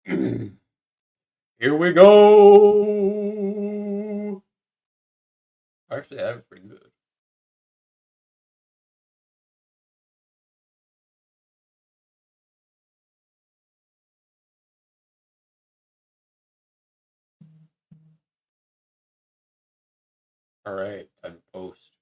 Here we go. Actually, that was pretty good. All right, time to post.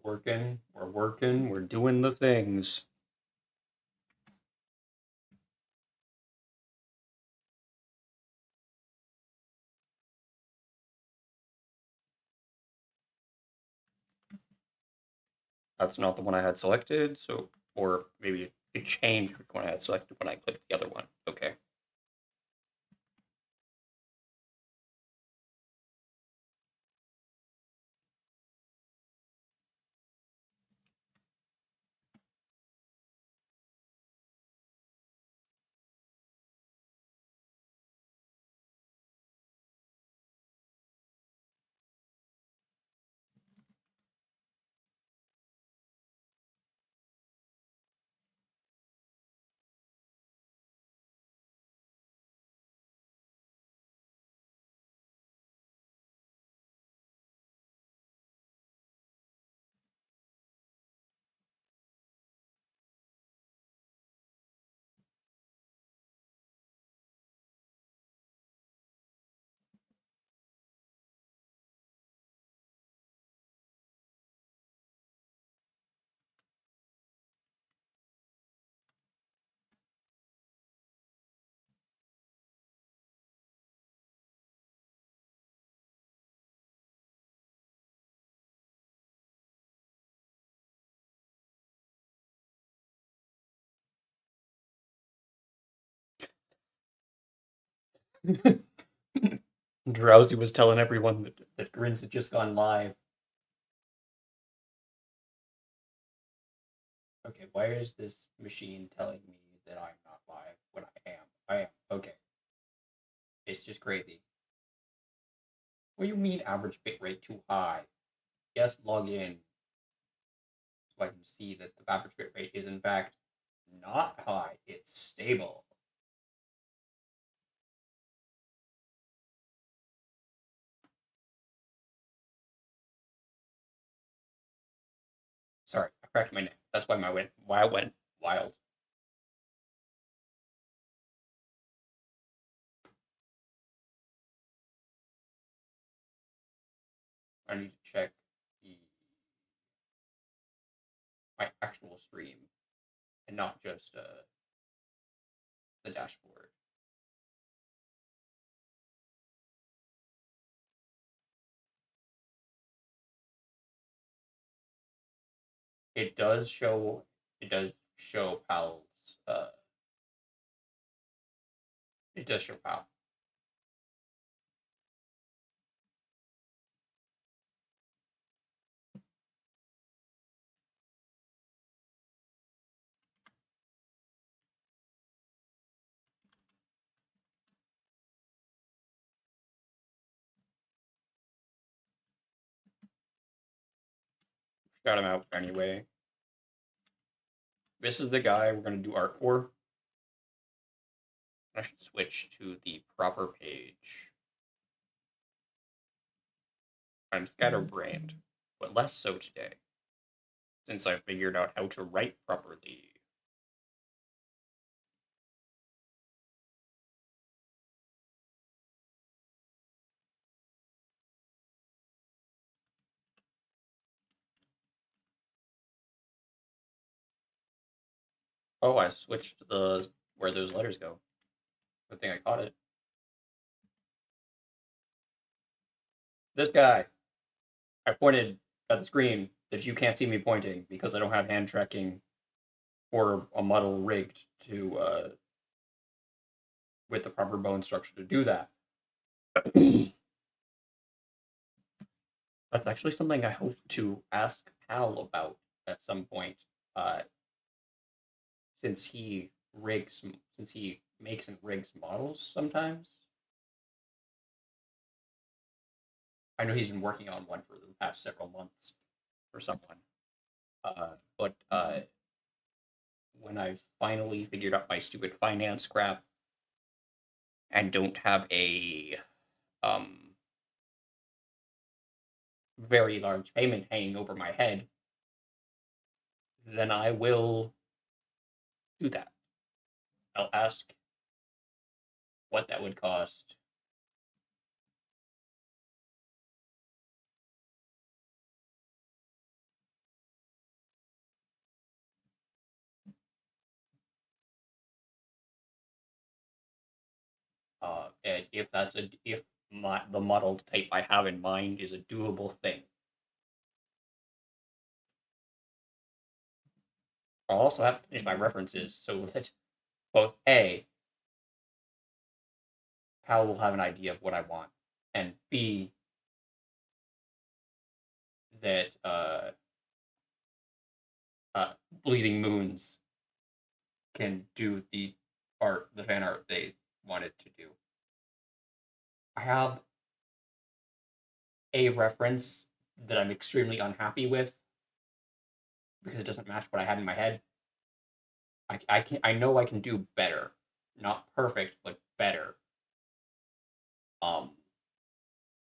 We're working. We're working. We're doing the things. That's not the one I had selected. So, or maybe it changed which one I had selected when I clicked the other one. Okay. Drowsy was telling everyone that Grins had just gone live. Okay, why is this machine telling me that I'm not live when I am? I am. Okay. It's just crazy. What do you mean average bitrate too high? Yes, log in so I can see that the average bitrate is in fact not high. It's stable. Sorry, I cracked my neck. That's why I went wild. I need to check the my actual stream and not just the dashboard. It does show. It does show PAL's. It does show PAL. Got him out anyway. This is the guy we're gonna do art for. I should switch to the proper page. I'm scatterbrained, but less so today, since I figured out how to write properly. Oh, I switched the where those letters go. Good thing I caught it. This guy. I pointed at the screen that you can't see me pointing because I don't have hand tracking or a model rigged to with the proper bone structure to do that. That's actually something I hope to ask Hal about at some point, uh, since he rigs, since he makes and rigs models sometimes. I know he's been working on one for the past several months for someone. But when I finally figured out my stupid finance crap and don't have a um, very large payment hanging over my head, then I will do that. I'll ask what that would cost. And if the modeled type I have in mind is a doable thing. I'll also have to finish my references so that both A, Hal will have an idea of what I want, and B, that uh, Bleeding Moons can do the fan art they wanted to do. I have a reference that I'm extremely unhappy with because it doesn't match what I had in my head. I know I can do better, not perfect, but better. Um.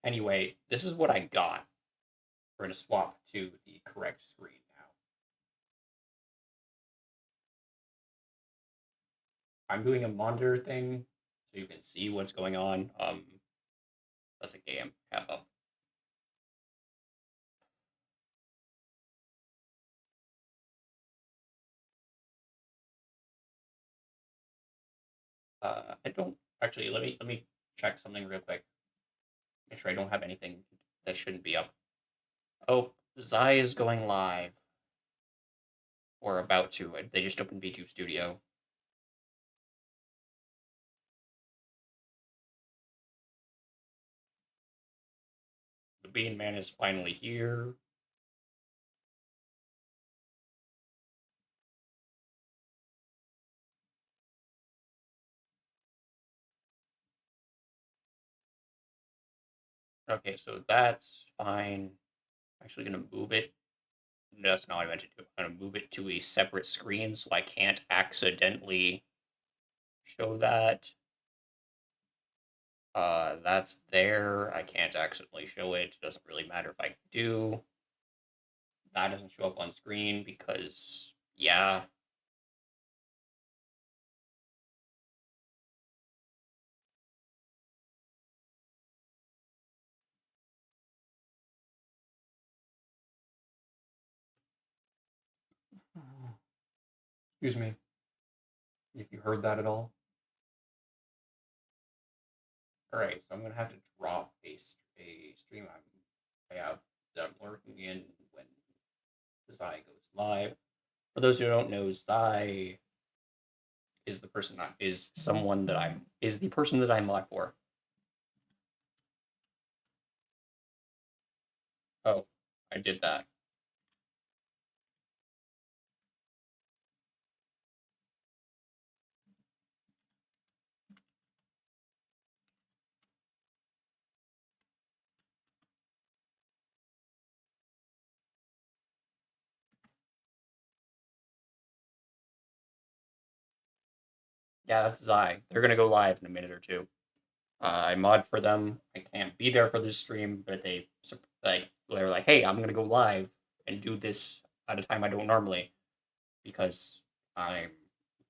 Anyway, this is what I got. We're gonna swap to the correct screen now. I'm doing a monitor thing so you can see what's going on. That's a game. Have up. I don't actually. Let me check something real quick. Make sure I don't have anything that shouldn't be up. Oh, Zai is going live or about to. They just opened B2 Studio. The Bean Man is finally here. Okay, so that's fine. I'm actually gonna move it. That's not what I meant to do. I'm gonna move it to a separate screen so I can't accidentally show that. That's there. I can't accidentally show it. Doesn't really matter if I do. That doesn't show up on screen because, yeah. Excuse me if you heard that at all. All right, so I'm gonna have to drop a stream I have that I'm working in when Zai goes live. For those who don't know, Zai is the person is someone that I'm is the person that I mod for. Oh, I did that. Yeah, that's Zai. They're gonna go live in a minute or two. I mod for them. I can't be there for this stream, but they're like, hey, I'm gonna go live and do this at a time I don't normally because I'm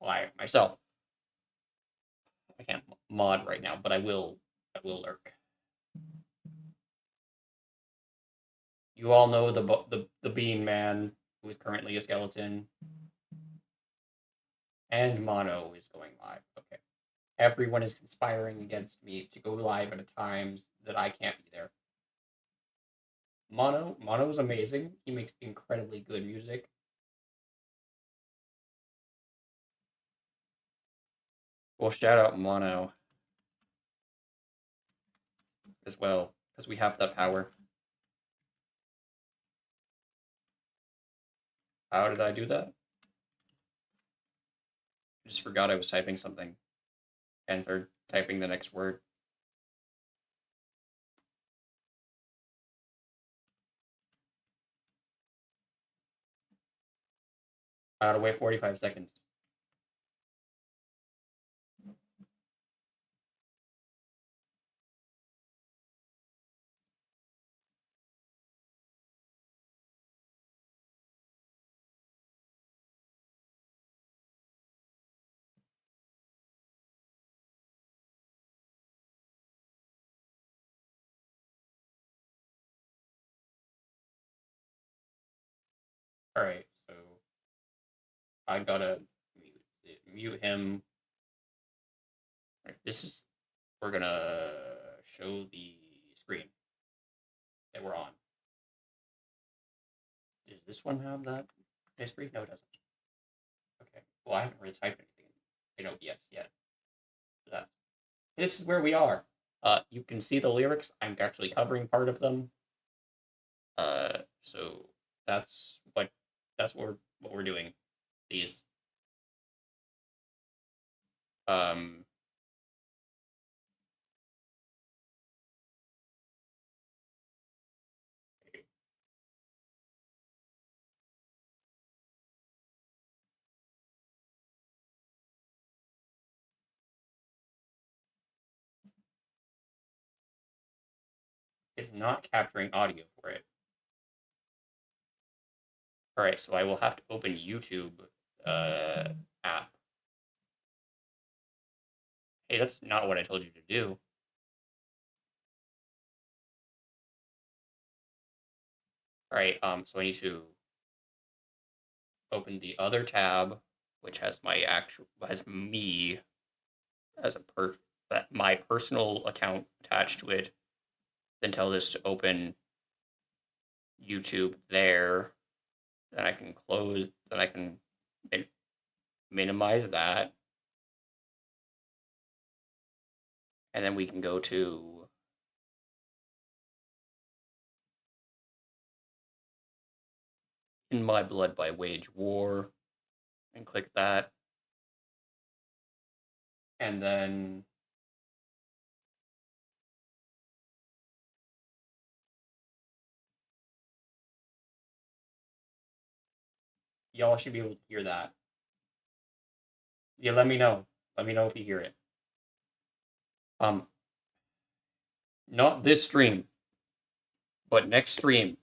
live myself. I can't mod right now, but I will. I will lurk. You all know the Bean Man, who is currently a skeleton, and Mono is going live. Okay, everyone is conspiring against me to go live at a times that I can't be there. Mono is amazing. He makes incredibly good music. Well, shout out Mono as well, because we have that power. How did I do that? I just forgot I was typing something and started typing the next word. I had to wait 45 seconds. All right, so I gotta mute him. Right, we're gonna show the screen that we're on. Does this one have that history? No, it doesn't. Okay. Well, I haven't really typed anything in OBS yet. That this is where we are. You can see the lyrics. I'm actually covering part of them. So that's what we're doing. These. Um, it's not capturing audio for it. All right, so I will have to open YouTube app. Hey, that's not what I told you to do. All right, so I need to open the other tab, which has me as my personal account attached to it. Then tell this to open YouTube there. Then I can close. Then I can minimize that, and then we can go to In My Blood by Wage War and click that. And then y'all should be able to hear that. Yeah, let me know. Let me know if you hear it. Not this stream, but next stream,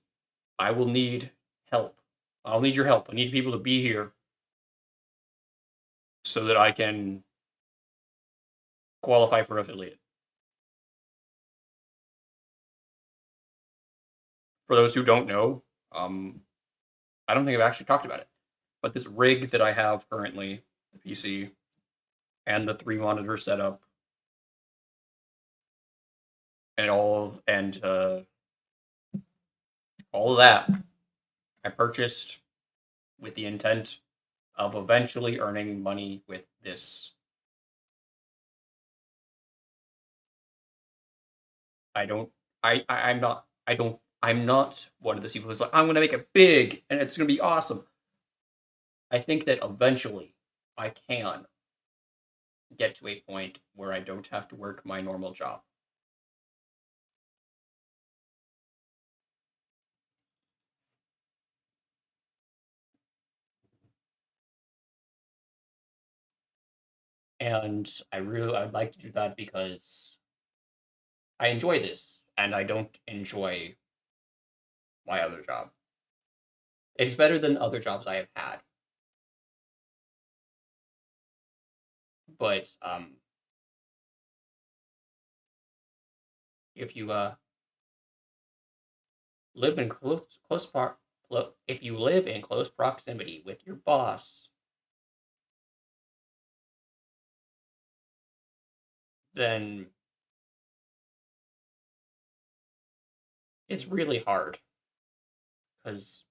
I will need help. I'll need your help. I need people to be here so that I can qualify for affiliate. For those who don't know, I don't think I've actually talked about it, but this rig that I have currently, the PC, and the 3 monitor setup, and all of that, I purchased with the intent of eventually earning money with this. I'm not one of those people who's like, I'm gonna make it big and it's gonna be awesome. I think that eventually I can get to a point where I don't have to work my normal job. And I'd like to do that because I enjoy this and I don't enjoy my other job. It's better than other jobs I have had. But if you live in if you live in close proximity with your boss, then it's really hard because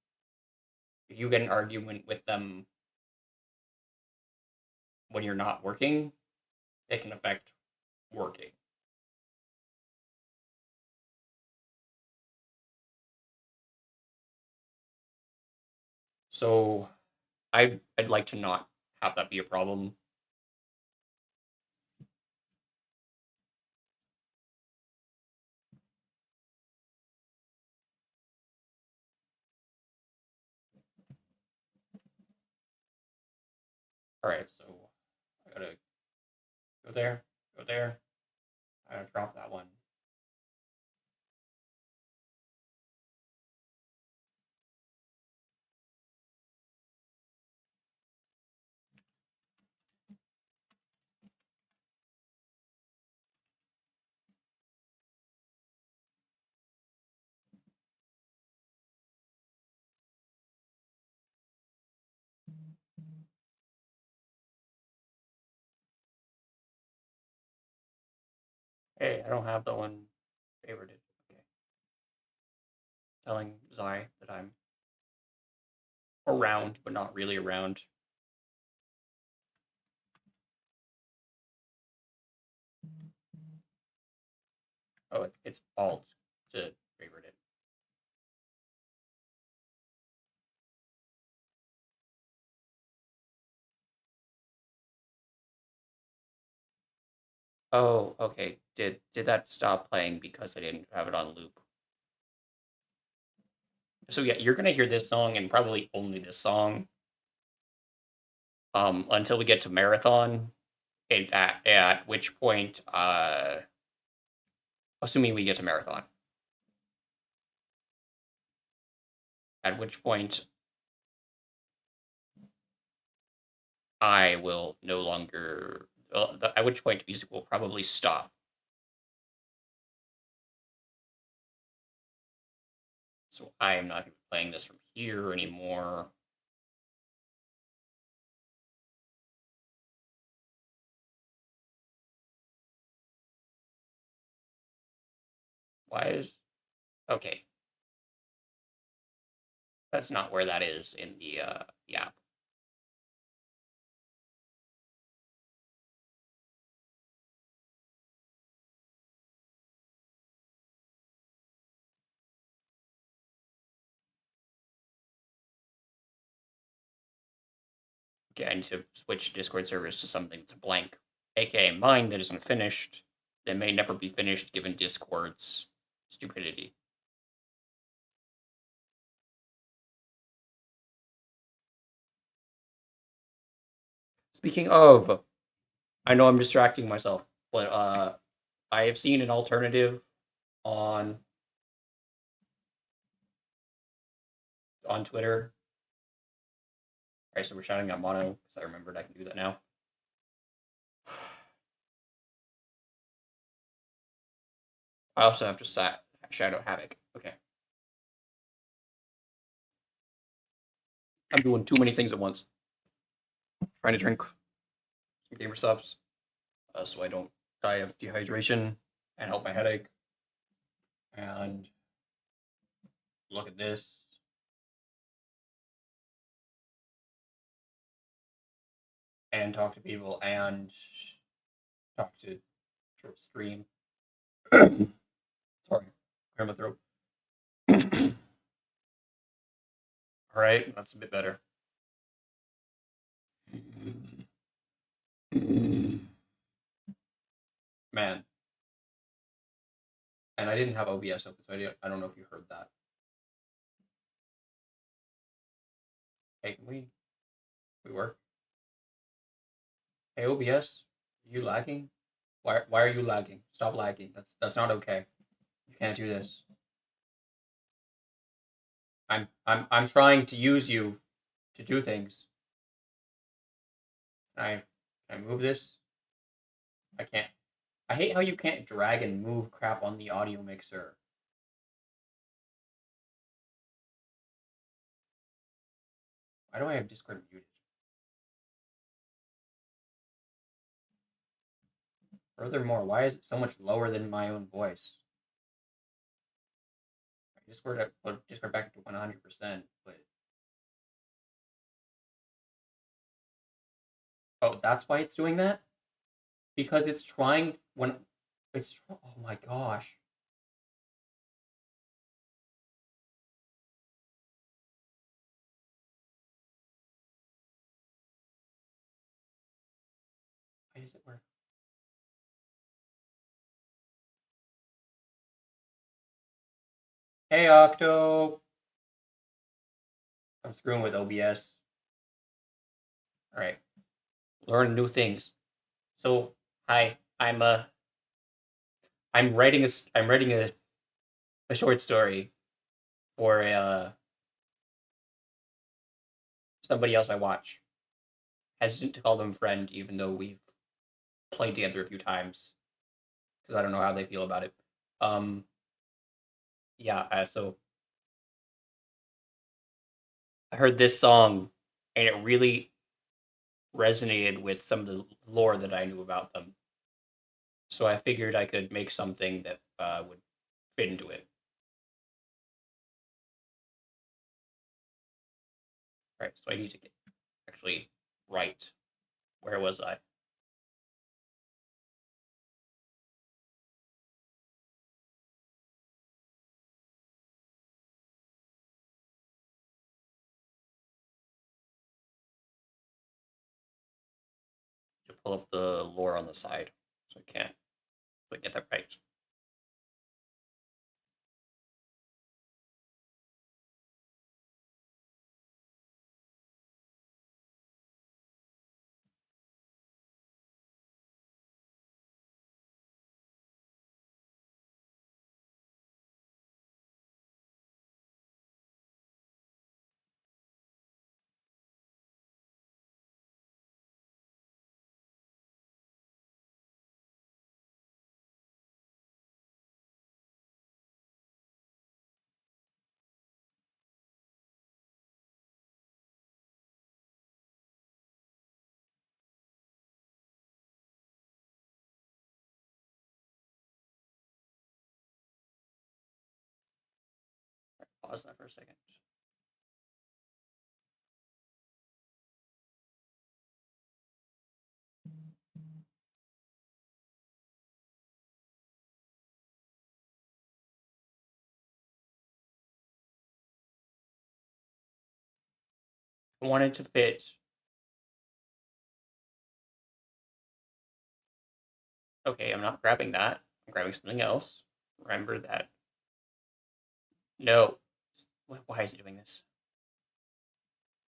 if you get an argument with them when you're not working, it can affect working. So I'd like to not have that be a problem. All right, so I gotta go there, go there. I gotta drop that one. Hey, I don't have that one favorited. Okay. Telling Zai that I'm around, but not really around. Oh, it's Alt to favorite it. Oh, okay. Did that stop playing because I didn't have it on loop? So yeah, you're gonna hear this song and probably only this song. Until we get to Marathon, and at which point, assuming we get to Marathon, at which point I will no longer. At which point music will probably stop. So I am not playing this from here anymore. Why is okay? That's not where that is in the app. Okay, I need to switch Discord servers to something that's blank, aka mine that is unfinished, that may never be finished given Discord's stupidity. Speaking of, I know I'm distracting myself, but I have seen an alternative on Twitter. All right, so we're shouting out mono because I remembered I can do that now. I also have to shout out Havoc. Okay. I'm doing too many things at once. Trying to drink some gamer subs so I don't die of dehydration and help my headache. And look at this. And talk to people and talk to stream. Sorry, clear my throat. All right, that's a bit better. Man. And I didn't have OBS open, so I don't know if you heard that. Hey, can we work? Hey, OBS, are you lagging? Why are you lagging? Stop lagging. That's not okay. You can't do this. I'm trying to use you to do things. Can I move this? I can't. I hate how you can't drag and move crap on the audio mixer. Why do I have Discord muted? Furthermore, why is it so much lower than my own voice? Discord back to 100%, but oh, that's why it's doing that? Because it's trying when oh my gosh. Why does it work? Hey Octo. I'm screwing with OBS. All right. Learn new things. So, hi, I'm writing a short story for somebody else I watch. Hesitant to call them friend, even though we've played together a few times, because I don't know how they feel about it. Um, yeah. So I heard this song, and it really resonated with some of the lore that I knew about them. So I figured I could make something that would fit into it. Right. So I need to get actually right. Where was I? To pull up the lore on the side, so I can't. So I get that right. Pause that for a second. I wanted to fit. Okay, I'm not grabbing that. I'm grabbing something else. Remember that. No. Why is it doing this?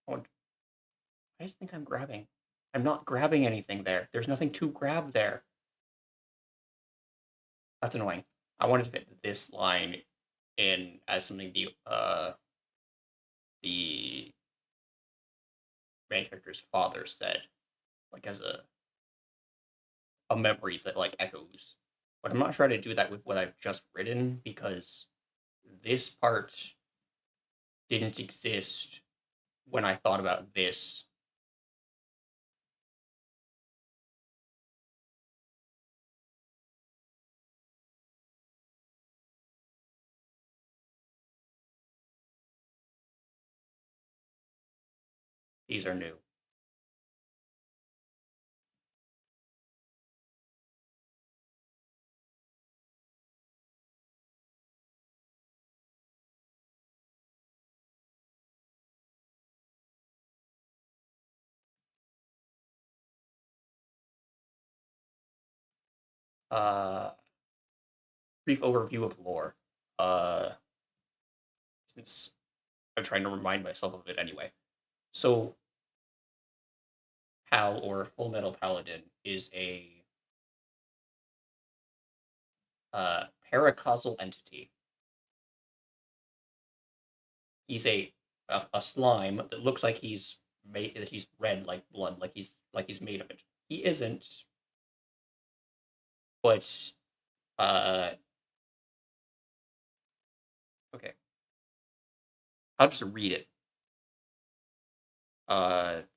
Why does it think I'm grabbing? I'm not grabbing anything there. There's nothing to grab there. That's annoying. I wanted to fit this line in as something the main character's father said, like as a memory that like echoes. But I'm not trying to do that with what I've just written because this part didn't exist when I thought about this. These are new. Uh, Brief overview of lore. Uh, since I'm trying to remind myself of it anyway. So, Pal or Full Metal Paladin is a paracausal entity. He's a slime that looks like he's red like blood, like he's made of it. He isn't, but uh, okay. I'll just read it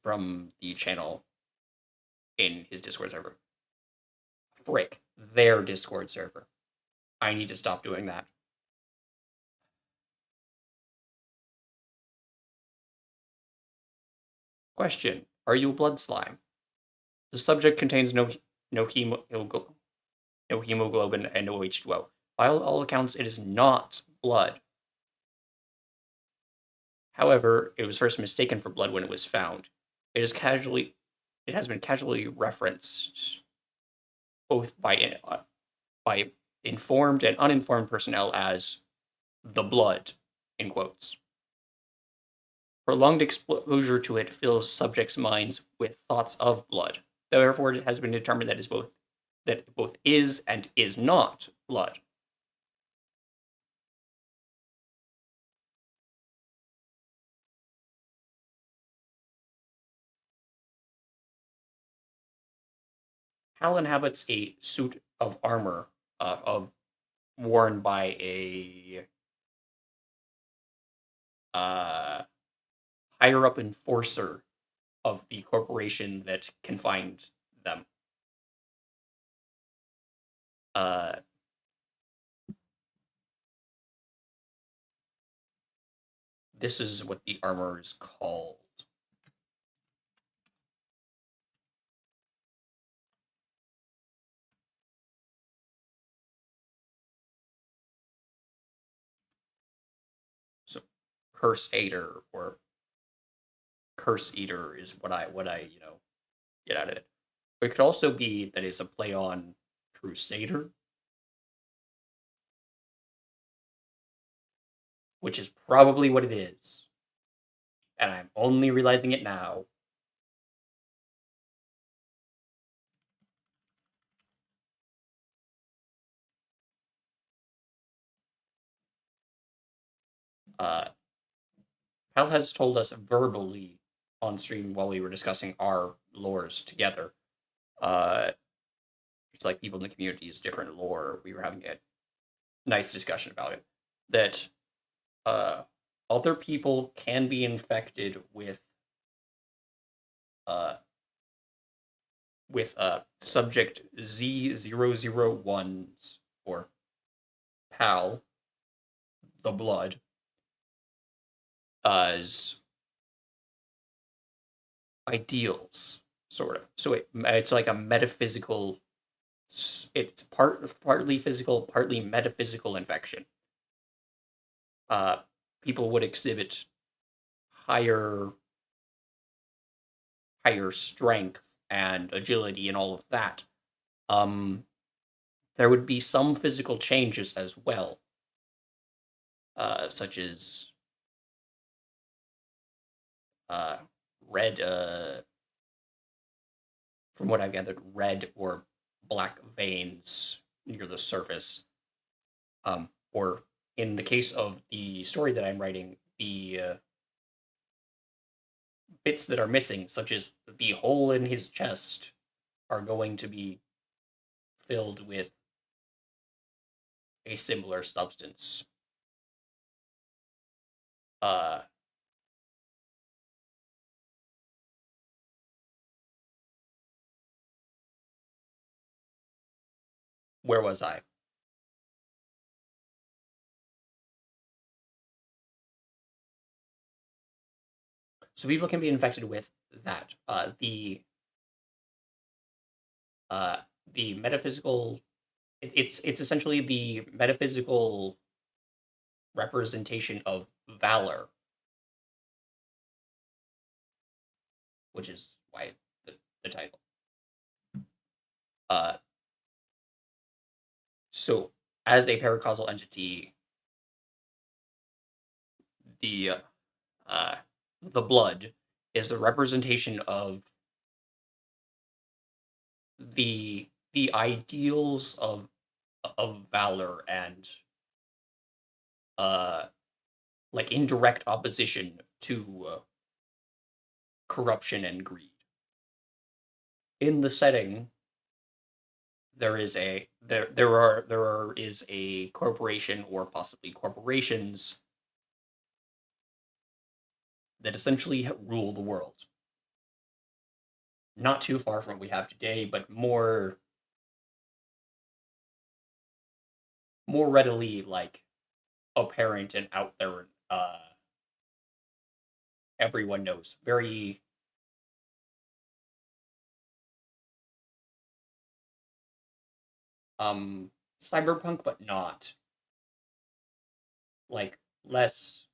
from the channel in his Discord server. Frick, their Discord server. I need to stop doing that. Question: Are you a blood slime? The subject contains no hemoglobin and no H2O. By all accounts, it is not blood. However, it was first mistaken for blood when it was found. It has been casually referenced both by informed and uninformed personnel as the blood, in quotes. Prolonged exposure to it fills subjects' minds with thoughts of blood. Therefore, it has been determined that it both is and is not blood. Hal inhabits a suit of armor worn by a higher up enforcer of the corporation that confined them. This is what the armor is called. So, Curse Eater or Curse Eater is what I get out of it. But it could also be that it's a play on Crusader, which is probably what it is. And I'm only realizing it now. Hal has told us verbally on stream while we were discussing our lores together. It's like people in the community's different lore. We were having a nice discussion about it. That other people can be infected with subject Z001's or PAL, the blood, as ideals, sort of. So it's like a metaphysical. It's partly physical, partly metaphysical infection. People would exhibit higher strength and agility and all of that. There would be some physical changes as well, such as red, from what I've gathered, red or black veins near the surface. Or in the case of the story that I'm writing, the bits that are missing, such as the hole in his chest, are going to be filled with a similar substance. Where was I? So people can be infected with that. The metaphysical. It's essentially the metaphysical representation of valor, which is why the title. So as a paracausal entity, the blood is a representation of the ideals of valor and like indirect opposition to corruption and greed. In the setting, there is a corporation or possibly corporations that essentially rule the world. Not too far from what we have today, but more readily like apparent and out there. Everyone knows. Very cyberpunk, but not like less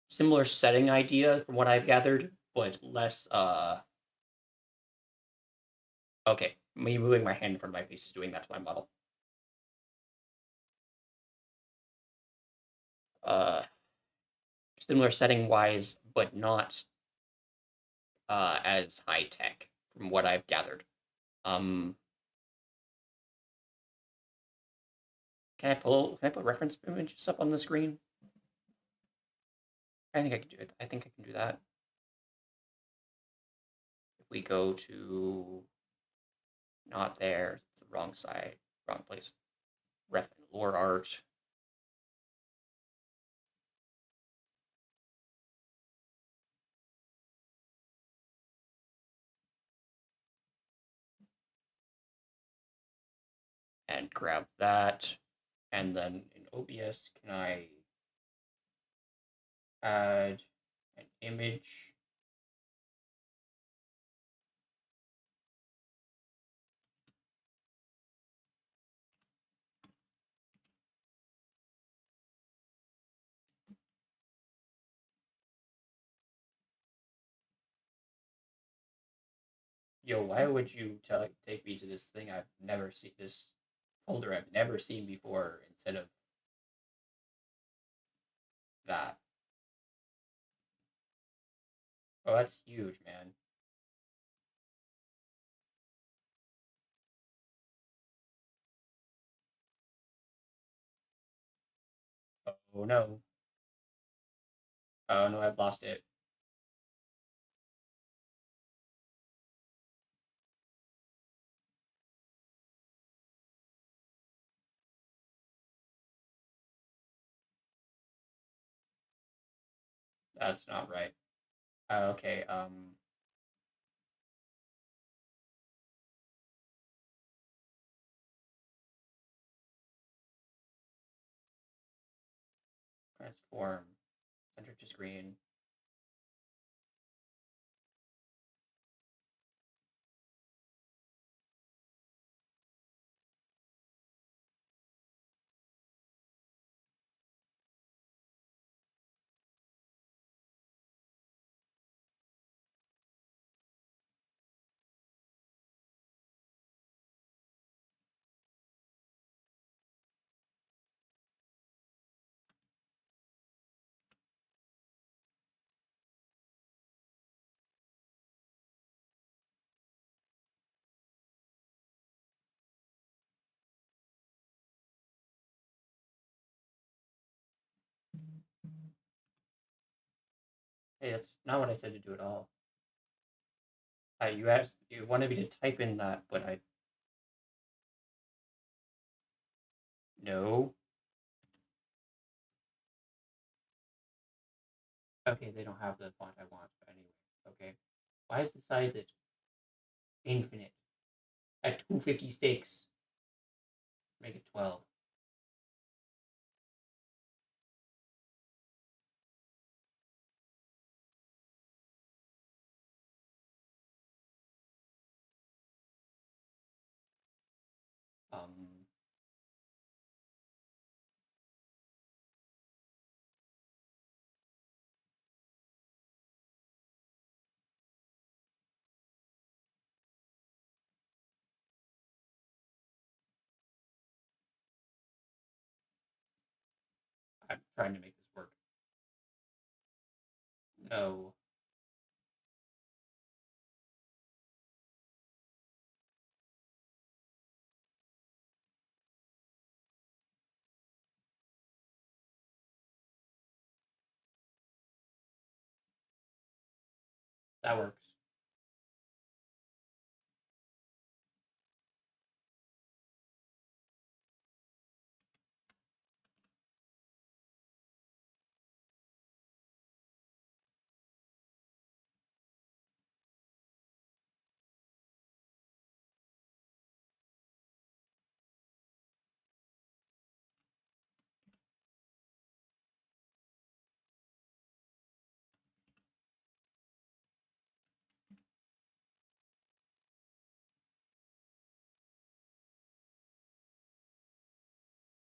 similar setting idea from what I've gathered, but less. Okay, me moving my hand in front of my face is doing that to my model. Uh, Similar setting wise, but not as high tech from what I've gathered. Um, Can I put reference images up on the screen? I think I can do it. I think I can do that. If we go to not there, it's the wrong side, wrong place. Ref lore art. And grab that. And then in OBS, can I add an image? Yo, why would you take me to this thing I've never seen, this folder I've never seen before instead of that? Oh, that's huge, man. Oh no. Oh no, I've lost it. That's not right. Okay, transform, center to screen. Hey, that's not what I said to do at all. You wanted me to type in that, but I no. Okay, they don't have the font I want, but anyway. Okay. Why is the size at infinite? At 256. Make it 12. Um I'm trying to make this work. No. That works.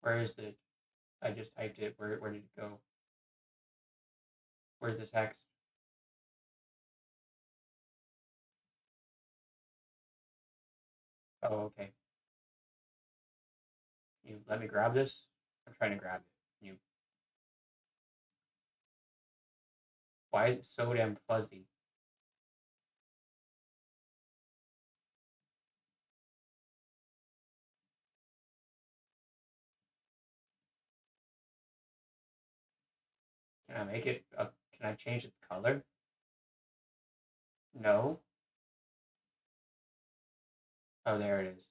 Where is it? I just typed it. Where did it go? Where's the text? Oh, okay. Can you let me grab this? I'm trying to grab it. Can you? Why is it so damn fuzzy? Can I make it? Can I change its color? No. Oh, there it is.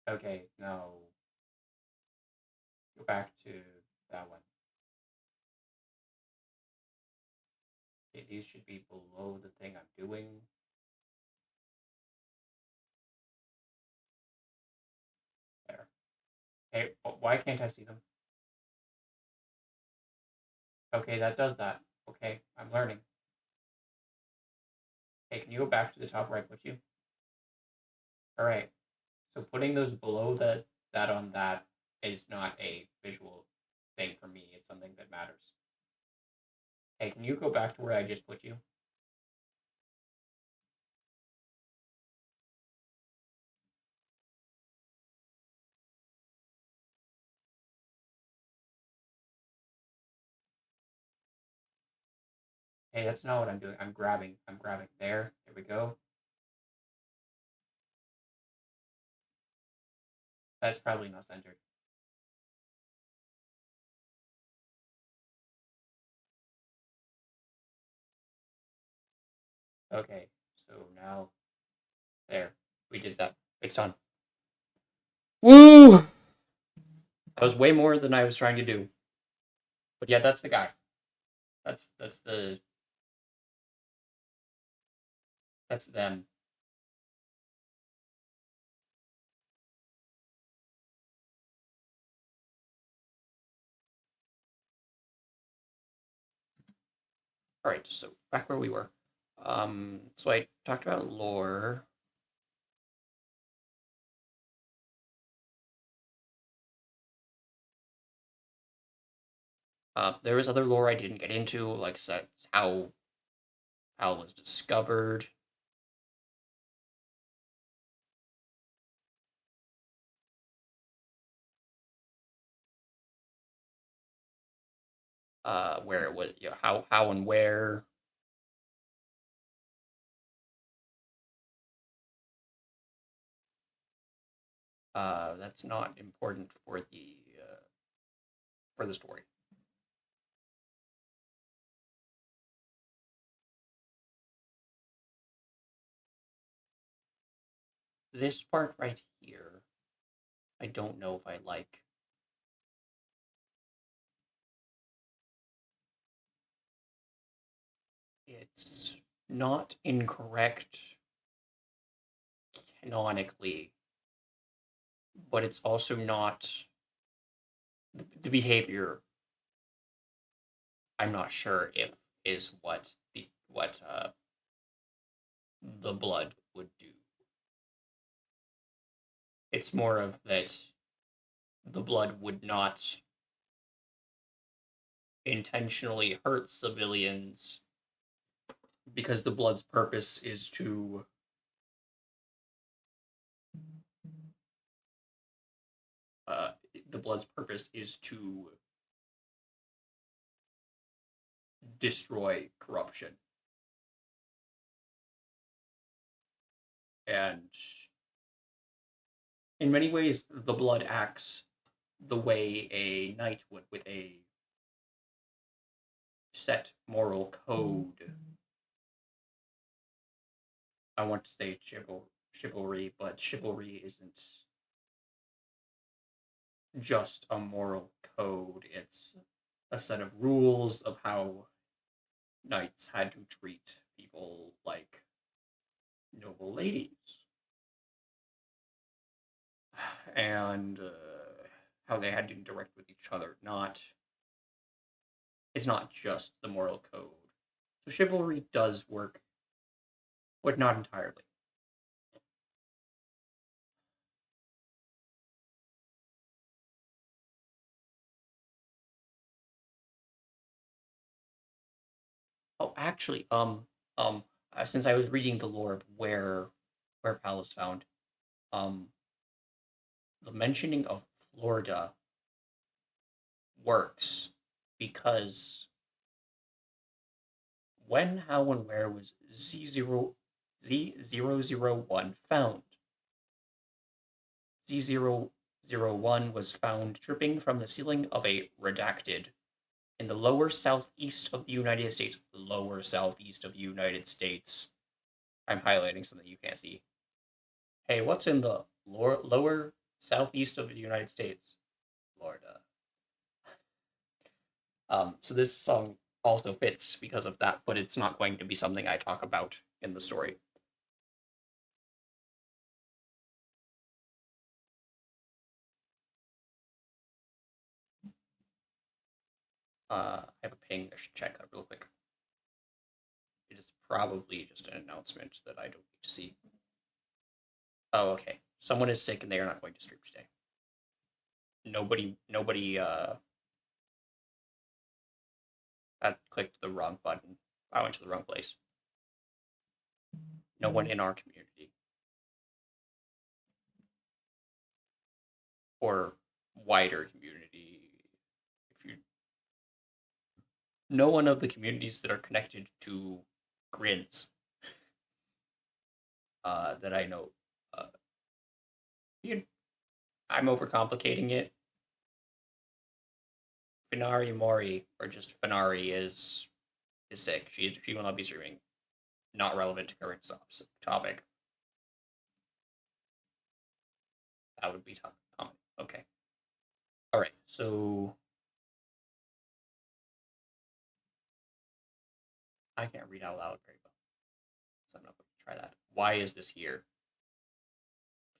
Okay, no. Go back to that one. Okay, these should be below the thing I'm doing. There. Hey, why can't I see them? Okay, that does that. Okay, I'm learning. Hey, can you go back to the top where I put you? All right. So putting those below that on that is not a visual thing for me. It's something that matters. Hey, can you go back to where I just put you? Hey, that's not what I'm doing. I'm grabbing. I'm grabbing. There. There we go. That's probably not centered. Okay. So now, there. We did that. It's done. Woo! That was way more than I was trying to do. But yeah, that's the guy. That's that's them. All right. So back where we were. So I talked about lore. There was other lore I didn't get into, like how it was discovered. Where it was, how and where. That's not important for the story. This part right here, I don't know if I like. It's not incorrect canonically, but it's also not the behavior. I'm not sure if is what the blood would do. It's more of that the blood would not intentionally hurt civilians because the blood's purpose is to uh, the blood's purpose is to destroy corruption. And in many ways, the blood acts the way a knight would, with a set moral code. I want to say chivalry, but chivalry isn't just a moral code. It's a set of rules of how knights had to treat people like noble ladies and how they had to interact with each other, not It's not just the moral code. So chivalry does work, but not entirely. Oh, actually, since I was reading the lore of where Pal is found, um, the mentioning of Florida works because when, how, and where was Z001 found? Z001 was found dripping from the ceiling of a redacted in the lower southeast of the United States. Lower southeast of the United States. I'm highlighting something you can't see. Hey, what's in the lower southeast of the United States? Florida. So this song also fits because of that, but it's not going to be something I talk about in the story. I have a ping. I should check that real quick. It is probably just an announcement that I don't need to see. Oh, okay. Someone is sick and they are not going to stream today. Nobody. I clicked the wrong button. I went to the wrong place. No one in our community or wider community. If you, no one of the communities that are connected to grids that I know. Uh, you, I'm overcomplicating it. Finari Mori, or just Finari, is sick. She will not be streaming. Not relevant to current topic. That would be common. Okay. All right. So I can't read out loud very well, so I'm not going to try that. Why is this here?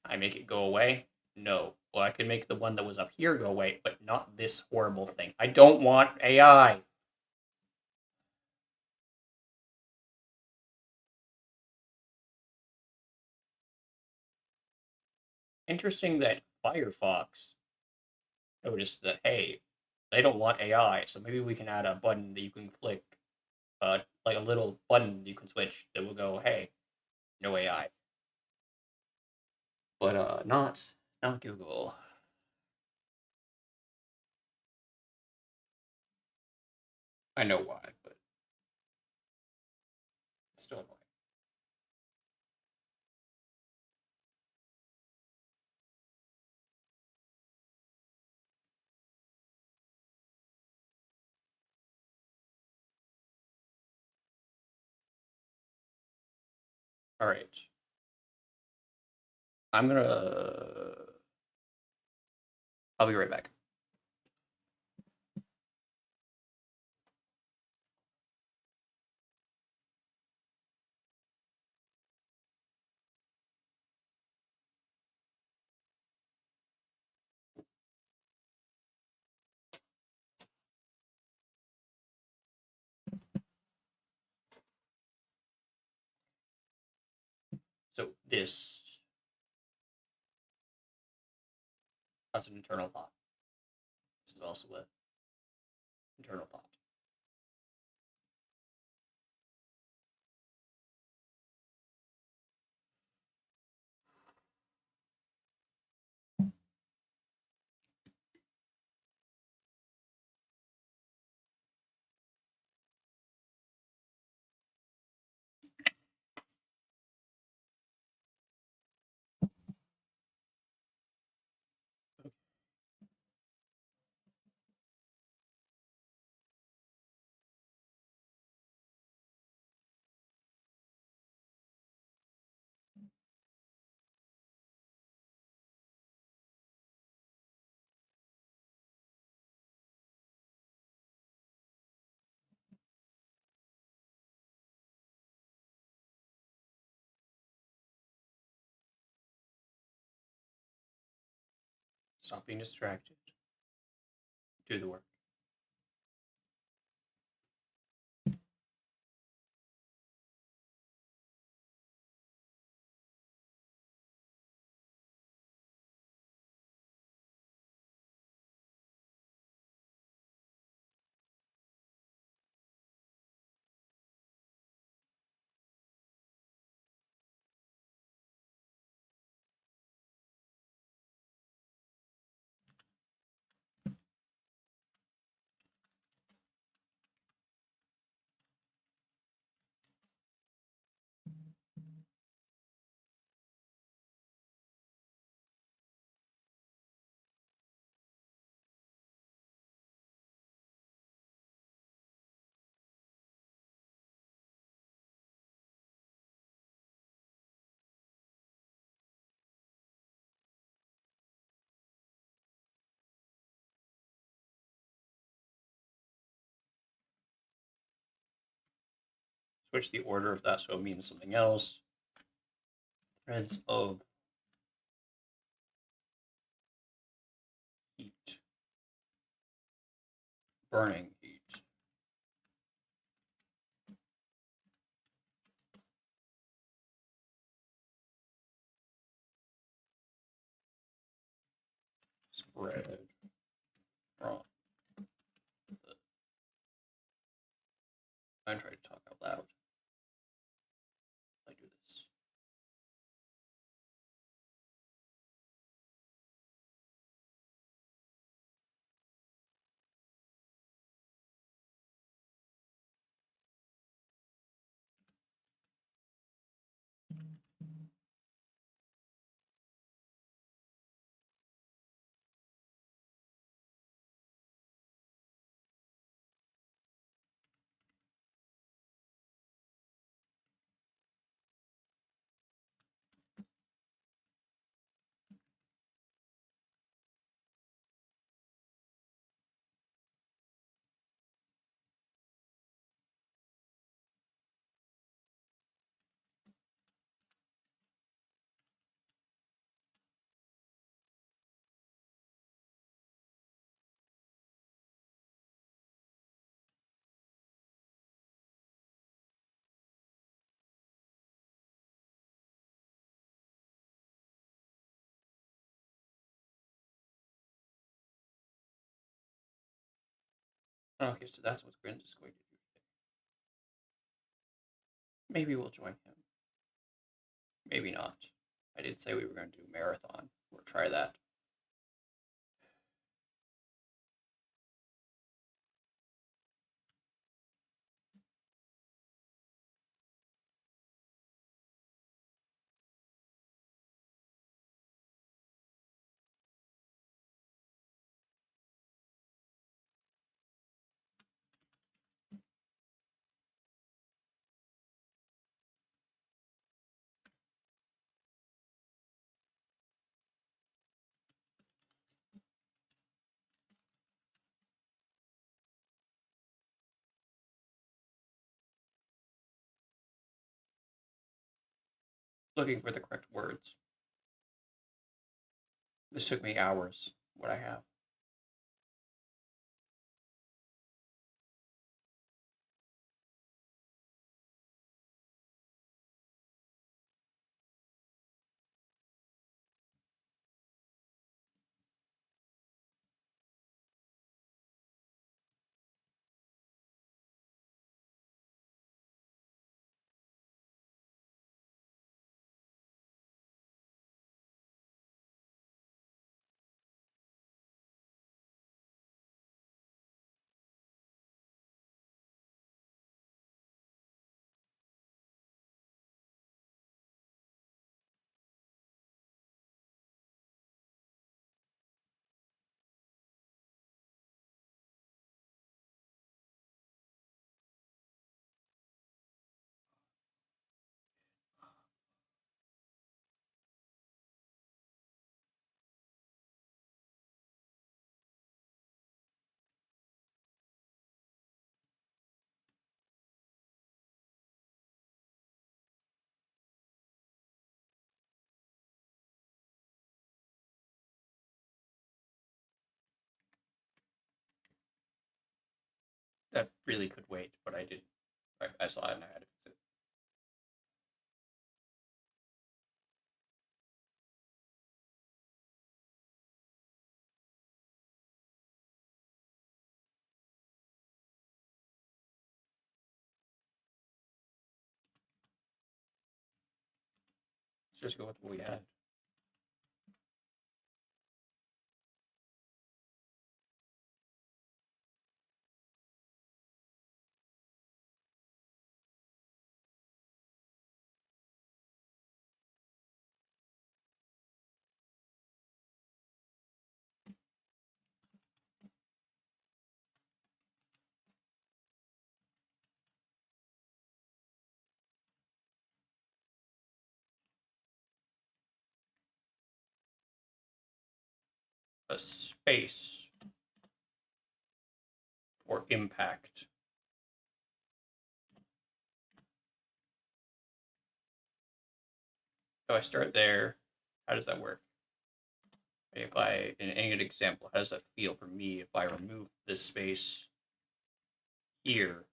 I make it go away? No. Well, I could make the one that was up here go away, but not this horrible thing. I don't want AI. Interesting that Firefox noticed that, hey, they don't want AI, so maybe we can add a button that you can click, like a little button you can switch that will go, hey, no AI. But not Google. I know why, but it's still annoying. All right, I'm gonna. I'll be right back. So that's an internal thought. This is also an internal thought. Stop being distracted. Do the work. switch the order of that so it means something else. Threads of heat. Burning heat. Spread from I'm trying to talk out loud. I do this. Okay, so that's what Grin is going to do today. Maybe we'll join him. Maybe not. I did say we were going to do a marathon. We'll try that. Looking for the correct words. This took me hours, what I have. That really could wait, but I didn't. I saw it and I had to fix it. Let's just go with what we had. A space for impact. So I start there. How does that work? If I, in an example, how does that feel for me if I remove this space here?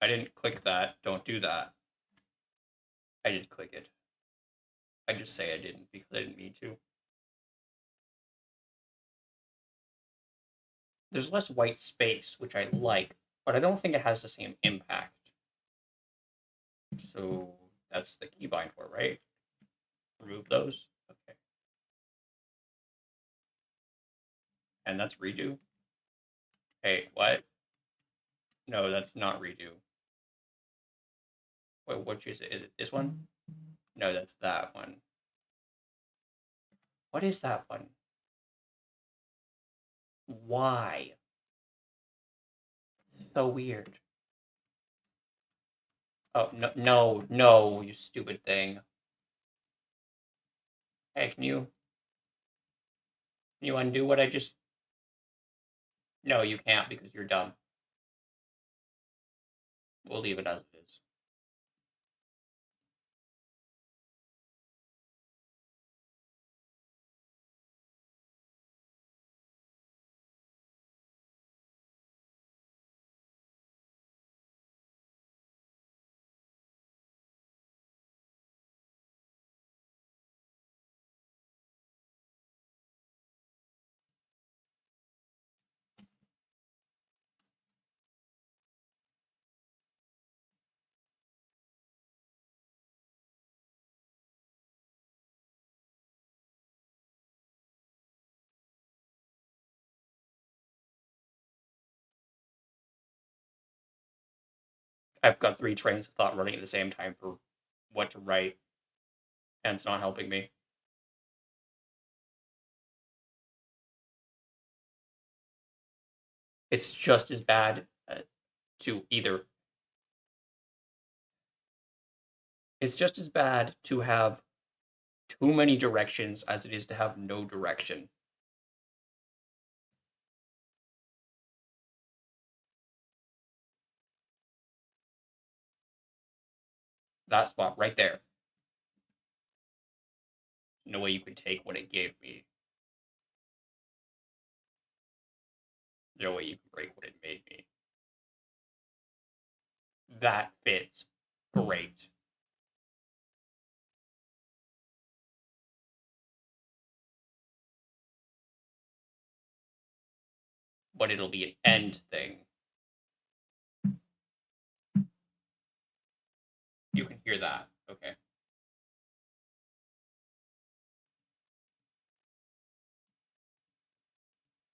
I didn't click that. Don't do that. I did click it. I just say I didn't because I didn't mean to. There's less white space, which I like, but I don't think it has the same impact. So that's the keybind for, right? Remove those. Okay. And that's redo. Hey, what? No, that's not redo. Wait, what is it? Is it this one? No, that's that one. What is that one? Why? So weird. Oh, no, no, no, you stupid thing. Hey, can you undo what I just... No, you can't because you're dumb. We'll leave it as it is. I've got 3 trains of thought running at the same time for what to write, and it's not helping me. It's just as bad to either... It's just as bad to have too many directions as it is to have no direction. That spot right there. No way you could take what it gave me. No way you can break what it made me. That fits great. But it'll be an end thing. You can hear that. Okay.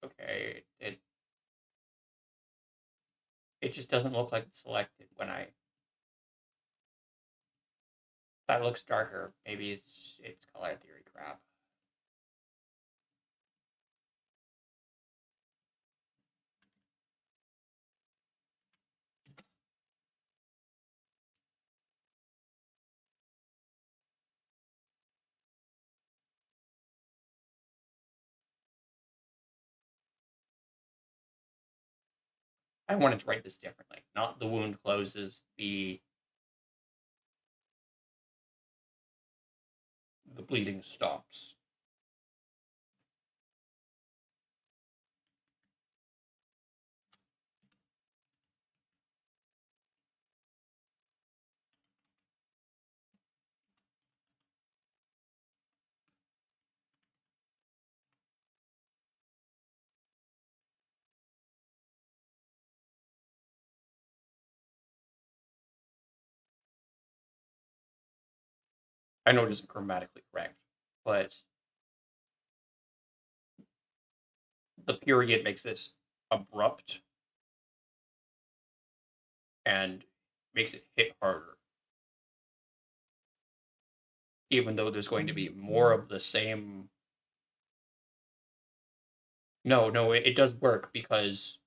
Okay. It just doesn't look like it's selected when I... That looks darker. Maybe it's color theory crap. I wanted to write this differently. Not the wound closes, the bleeding stops. I know it isn't grammatically correct, but the period makes this abrupt and makes it hit harder. Even though there's going to be more of the same... No, it does work because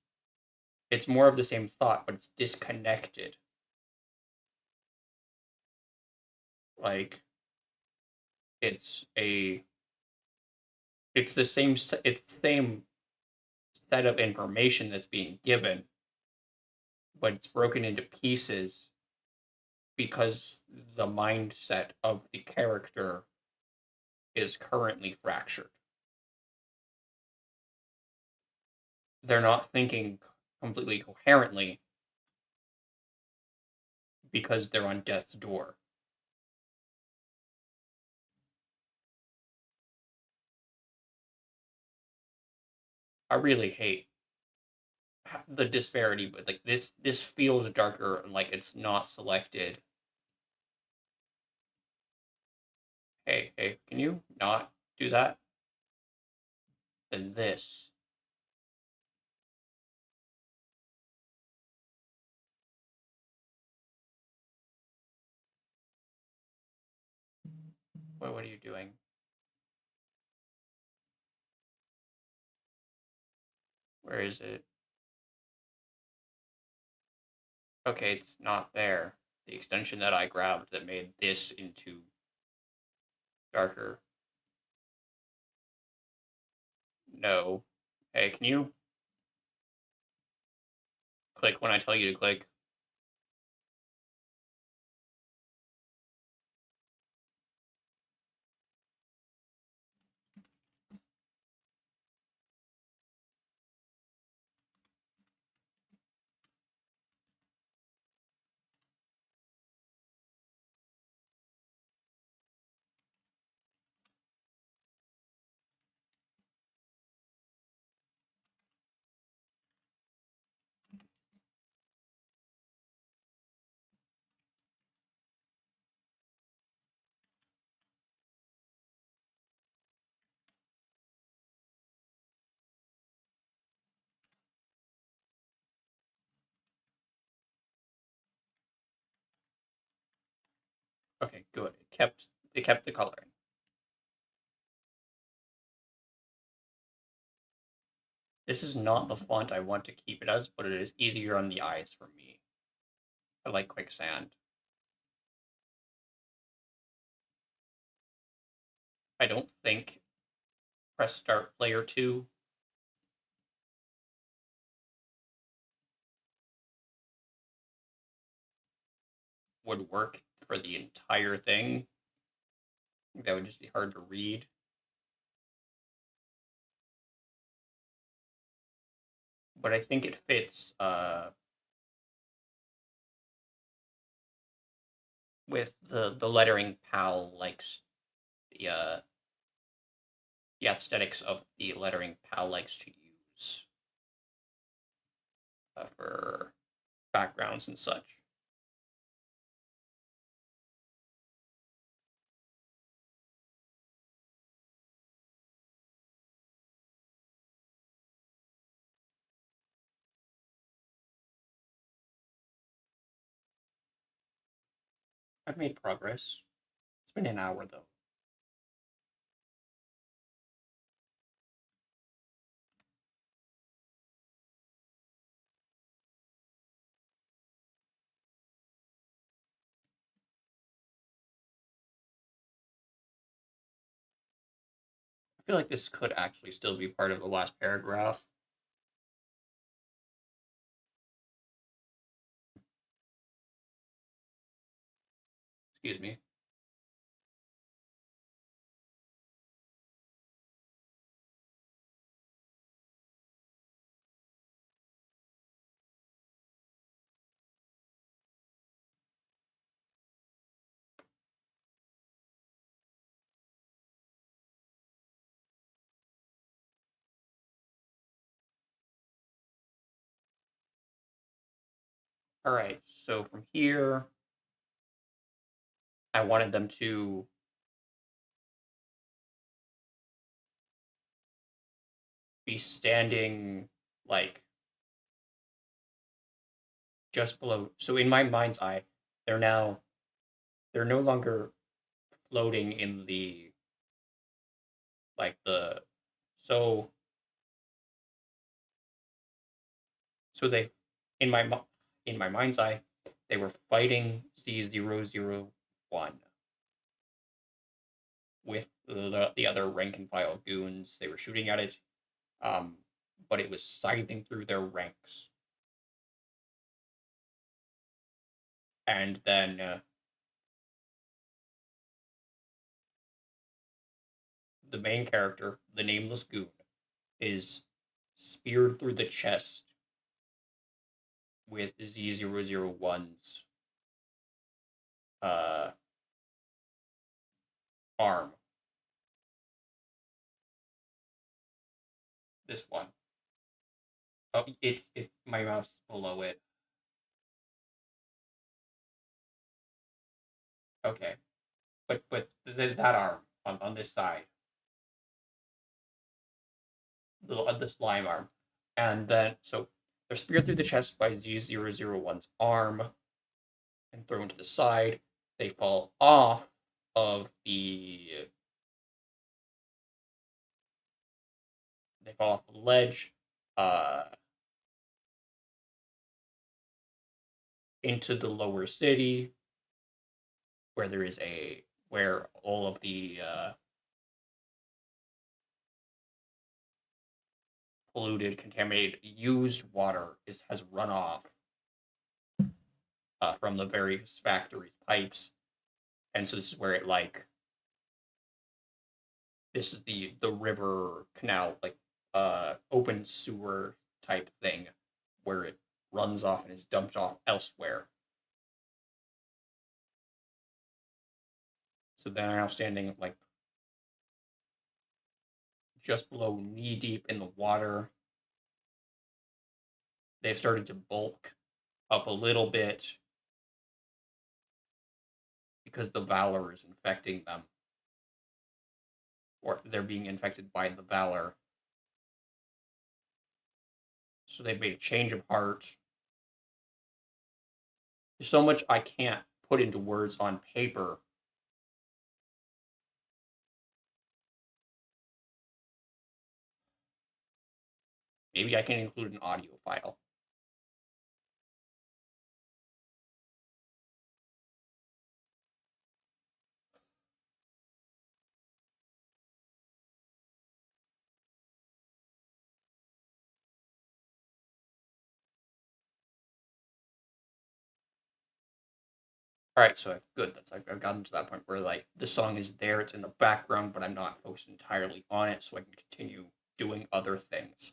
it's more of the same thought, but it's disconnected. Like, it's a... It's the same set of information that's being given, but it's broken into pieces because the mindset of the character is currently fractured. They're not thinking completely coherently because they're on death's door. I really hate the disparity, but like this feels darker and like it's not selected. Hey, can you not do that? Than this. What are you doing? Where is it? Okay, it's not there. The extension that I grabbed that made this into darker. No. Hey, can you click when I tell you to click? Okay, good. It kept the coloring. This is not the font I want to keep it as, but it is easier on the eyes for me. I like quicksand. I don't think press start player 2 would work for the entire thing. I think that would just be hard to read. But I think it fits with the lettering Pal likes the aesthetics of the lettering Pal likes to use for backgrounds and such. I've made progress. It's been an hour though. I feel like this could actually still be part of the last paragraph. Excuse me. All right, so from here, I wanted them to be standing like just below. So in my mind's eye, they're no longer floating in the like the so so they in my mind's eye they were fighting C001 with the other rank and file goons. They were shooting at it, um, but it was scything through their ranks. And then the main character, the nameless goon, is speared through the chest with Z001's uh, arm. This one. Oh, it's my mouse below it. Okay, but that arm on this side, the slime arm, and then so they're speared through the chest by Z001's arm and thrown to the side. They fall off of the they fall off the ledge uh, into the lower city, where there is where all of the polluted, contaminated, used water has run off from the various factories' pipes, and so this is where it like this is the river canal like open sewer type thing where it runs off and is dumped off elsewhere. So they're now standing like just below knee deep in the water. They've started to bulk up a little bit because the Valor is infecting them. Or they're being infected by the Valor. So they've made a change of heart. There's so much I can't put into words on paper. Maybe I can include an audio file. All right, so good. That's I've gotten to that point where like the song is there, it's in the background, but I'm not focused entirely on it, so I can continue doing other things.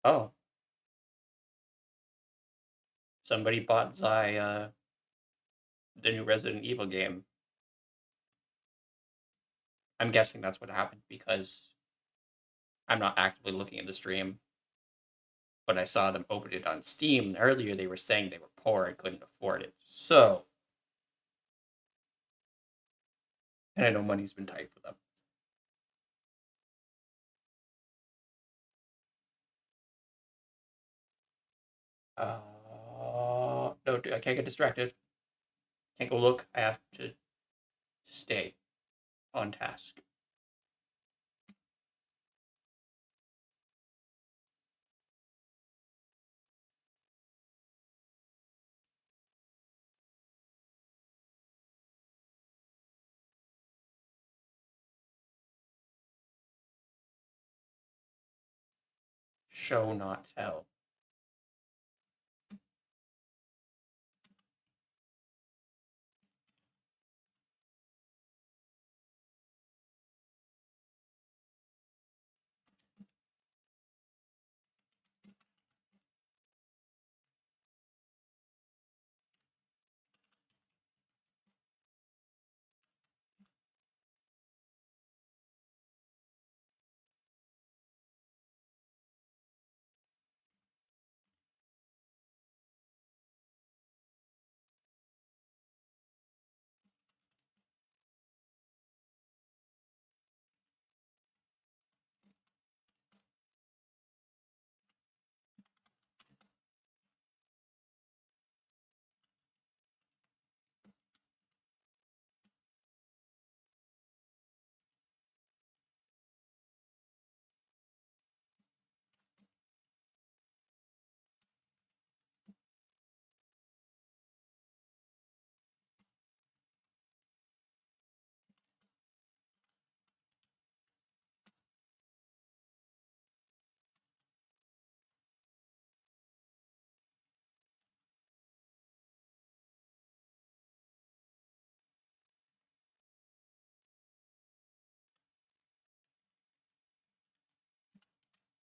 Oh, somebody bought the new Resident Evil game. I'm guessing that's what happened because I'm not actively looking at the stream, but I saw them open it on Steam. Earlier they were saying they were poor and couldn't afford it. So, and I know money's been tight for them. No, I can't get distracted. Can't go look. I have to stay on task. Show not tell.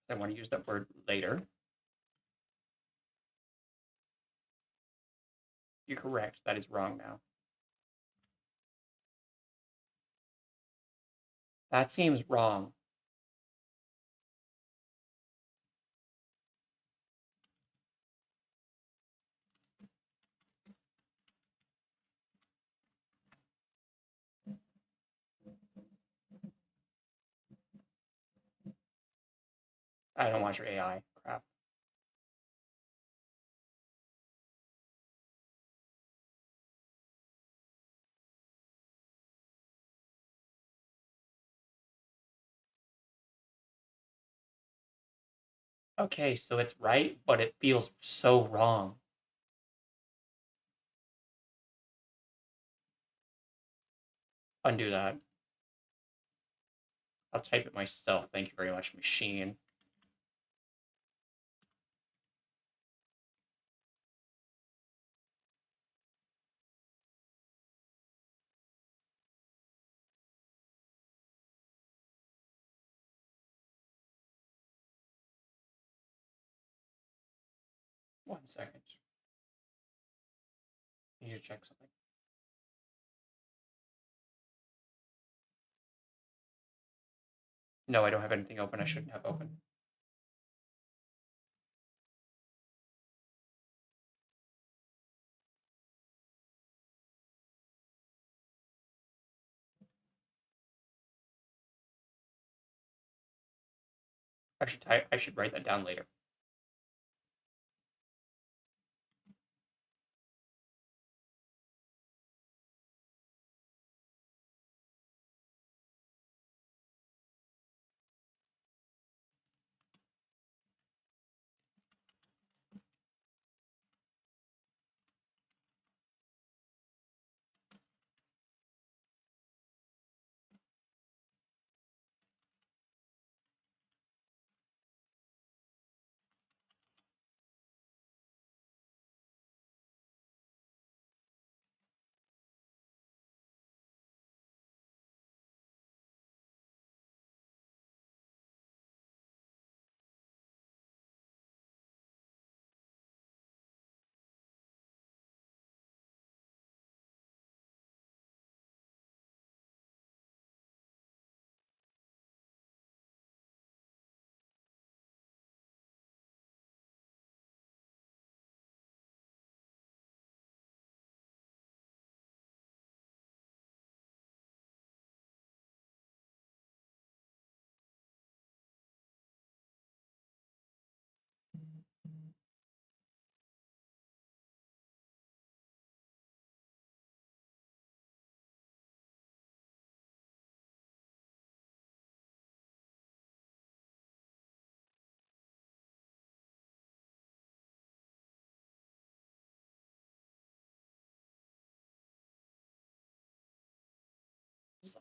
I want to use that word later. You're correct. That is wrong now. That seems wrong. I don't want your AI. Crap. Okay, so it's right, but it feels so wrong. Undo that. I'll type it myself. Thank you very much, machine. One second. I need to check something. No, I don't have anything open I shouldn't have open. I should write that down later.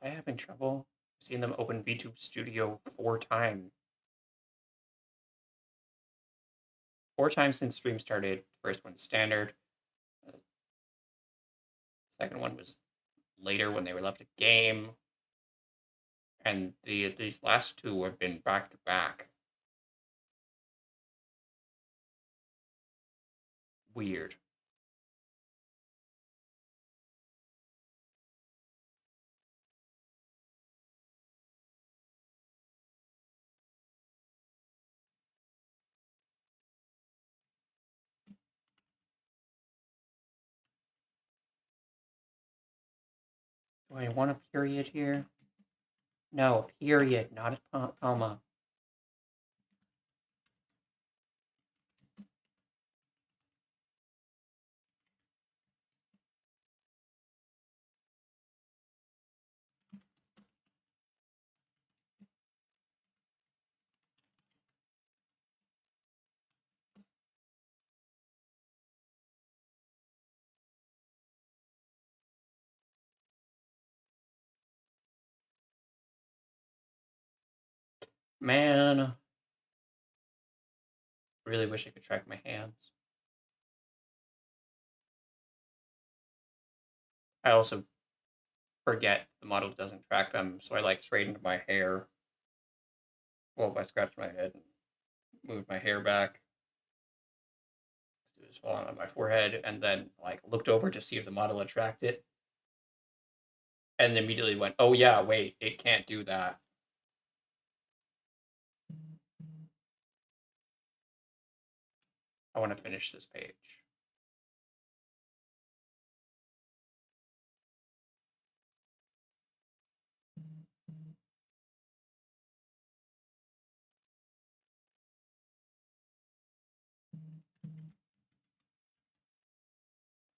I having trouble seeing them open VTube Studio 4 times. 4 times since stream started. First one standard. Second one was later when they were left a game. And these last two have been back to back. Weird. Do I want a period here? No, period, not a comma. Man, really wish I could track my hands. I also forget the model doesn't track them, so I like straightened my hair. Well, I scratched my head and moved my hair back. It was falling on my forehead, and then like looked over to see if the model had tracked it, and immediately went, "Oh yeah, wait, it can't do that." I want to finish this page.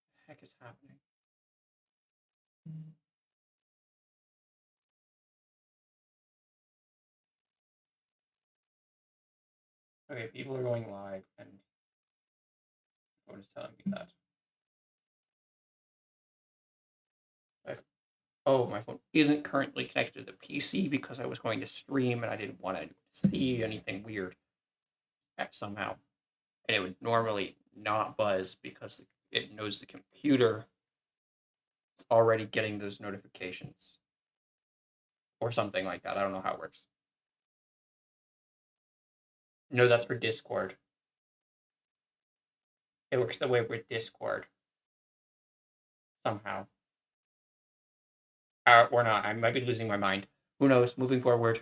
What the heck is happening? Okay, people are going live, and what is telling me that? Oh, my phone isn't currently connected to the PC because I was going to stream and I didn't want to see anything weird somehow. And it would normally not buzz because it knows the computer is already getting those notifications or something like that. I don't know how it works. No, that's for Discord. It works the way with Discord somehow. Or not. I might be losing my mind. Who knows? Moving forward.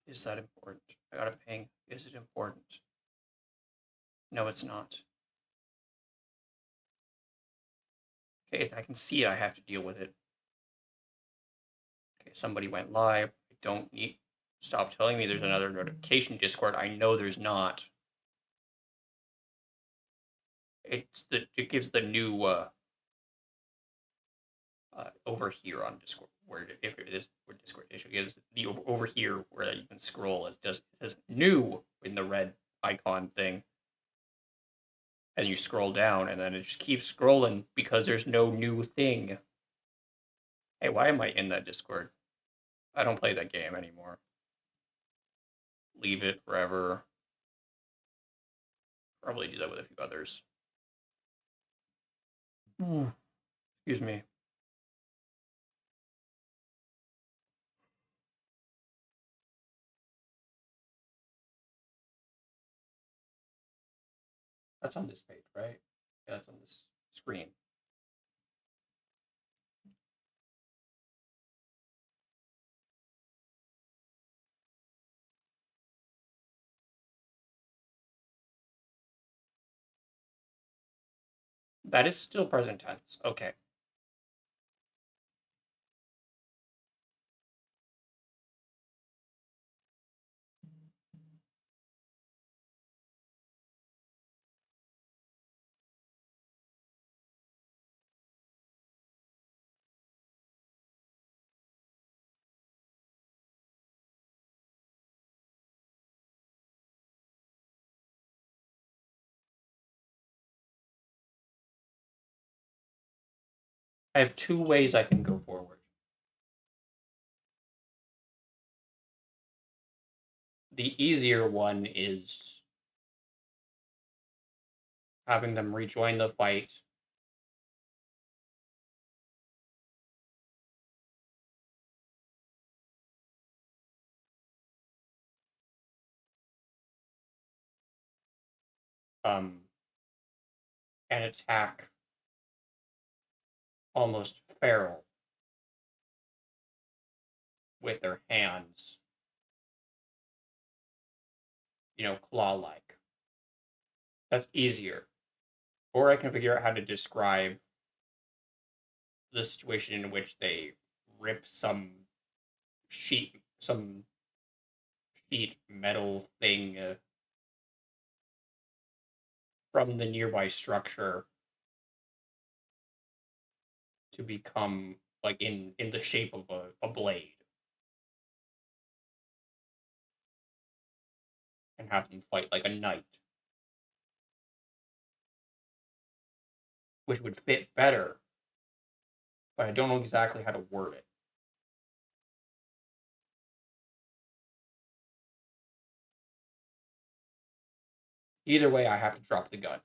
Is that important? I got a ping. Is it important? No, it's not. Okay, if I can see it, I have to deal with it. Okay, somebody went live. I don't need. Stop telling me there's another notification Discord. I know there's not. It gives the new over here on Discord where if it is where Discord issue gives the over here where you can scroll. It says new in the red icon thing, and you scroll down, and then it just keeps scrolling because there's no new thing. Hey, why am I in that Discord? I don't play that game anymore. Leave it forever. Probably do that with a few others. Excuse me. That's on this page, right? Yeah, that's on this screen. That is still present tense. Okay. I have two ways I can go forward. The easier one is having them rejoin the fight. And attack almost feral with their hands, claw-like. That's easier. Or I can figure out how to describe the situation in which they rip some sheet metal thing from the nearby structure to become like in the shape of a blade and have them fight like a knight, which would fit better, but I don't know exactly how to word it. Either way, I have to drop the gun.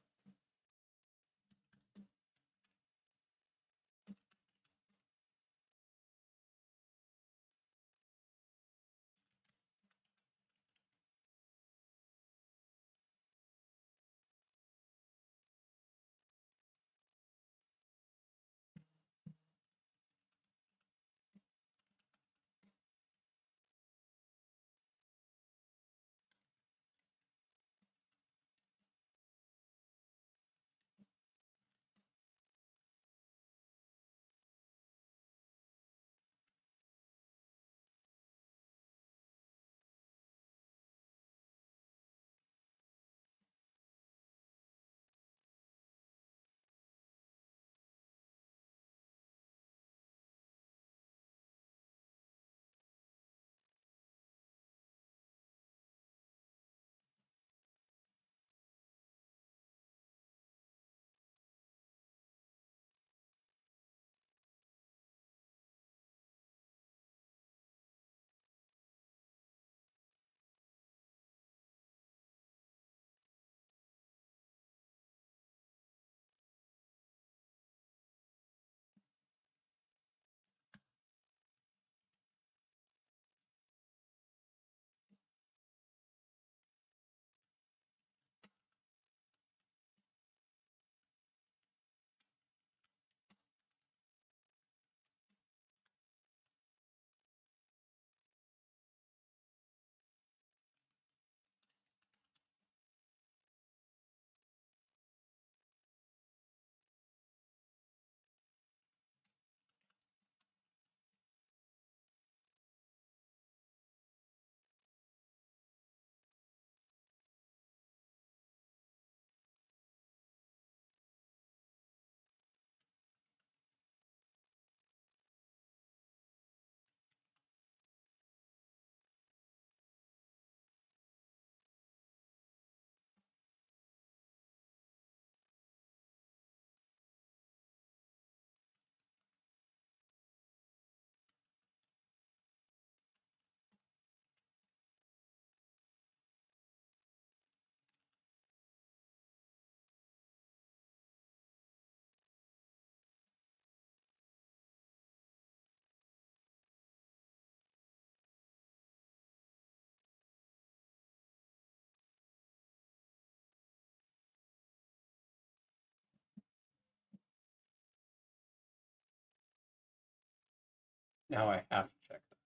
Now I have to check that.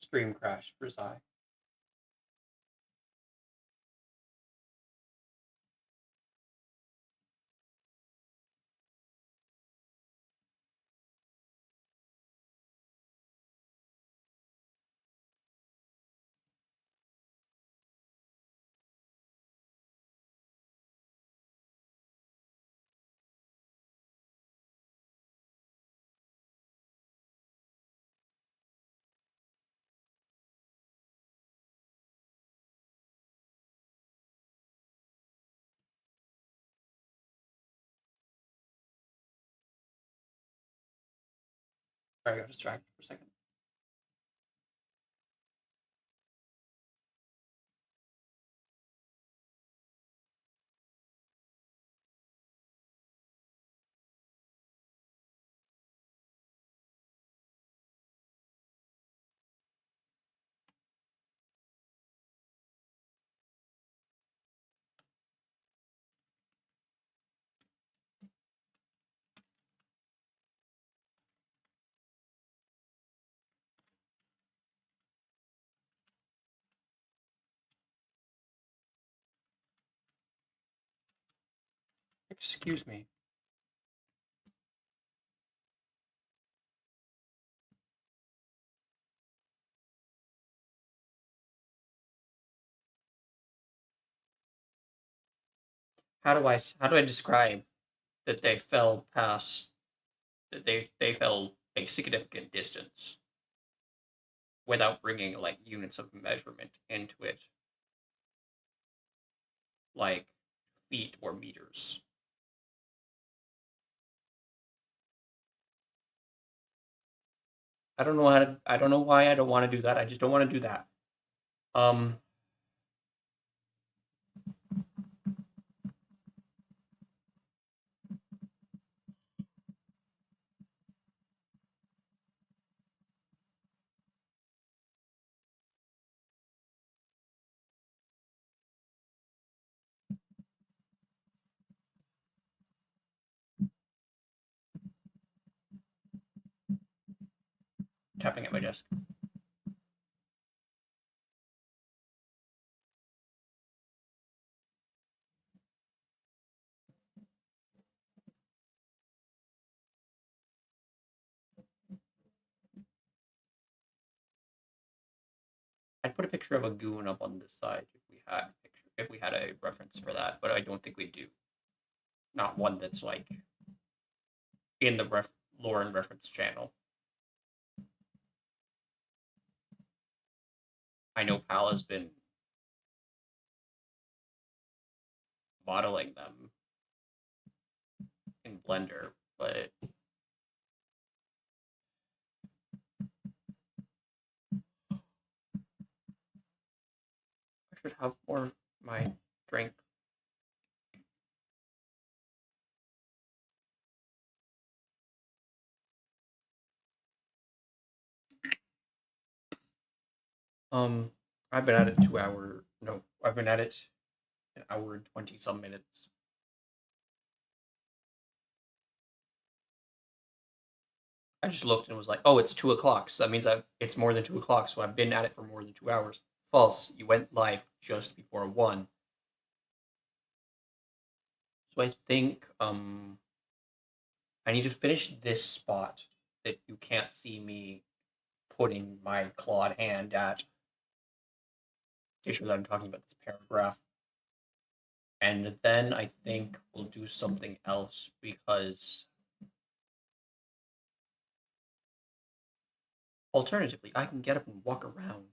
Stream crash for Zai. Sorry, I got distracted for a second. Excuse me. How do I describe that they fell past that they fell a significant distance without bringing like units of measurement into it, like feet or meters? I don't know why I don't want to do that. I just don't want to do that. Um, tapping at my desk. I'd put a picture of a goon up on this side if we had a reference for that, but I don't think we do. Not one that's like in the lore and reference channel. I know Pal has been modeling them in Blender, but I should have more of my drink. I've been at it 2 hour. No, I've been at it an hour and 20 some minutes. I just looked and was like, oh, it's 2 o'clock. So that means it's more than 2 o'clock. So I've been at it for more than 2 hours. False. You went live just before 1. So I think I need to finish this spot that you can't see me putting my clawed hand at. Make sure that I'm talking about this paragraph. And then I think we'll do something else because alternatively, I can get up and walk around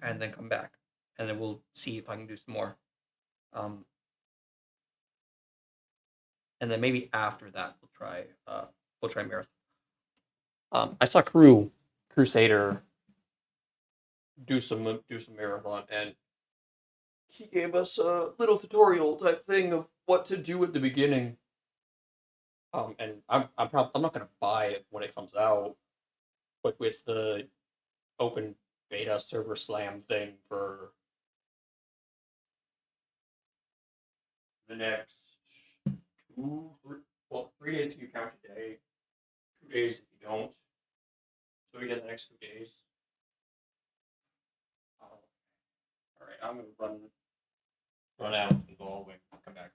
and then come back. And then we'll see if I can do some more. And then maybe after that we'll try Marathon. I saw Crusader do some Marathon, and he gave us a little tutorial type thing of what to do at the beginning. And I'm not gonna buy it when it comes out, but with the open beta server slam thing for the next 3 days if you count a day, 2 days if you don't. So we get the next 2 days. All right, I'm gonna run out and go all the way and come back.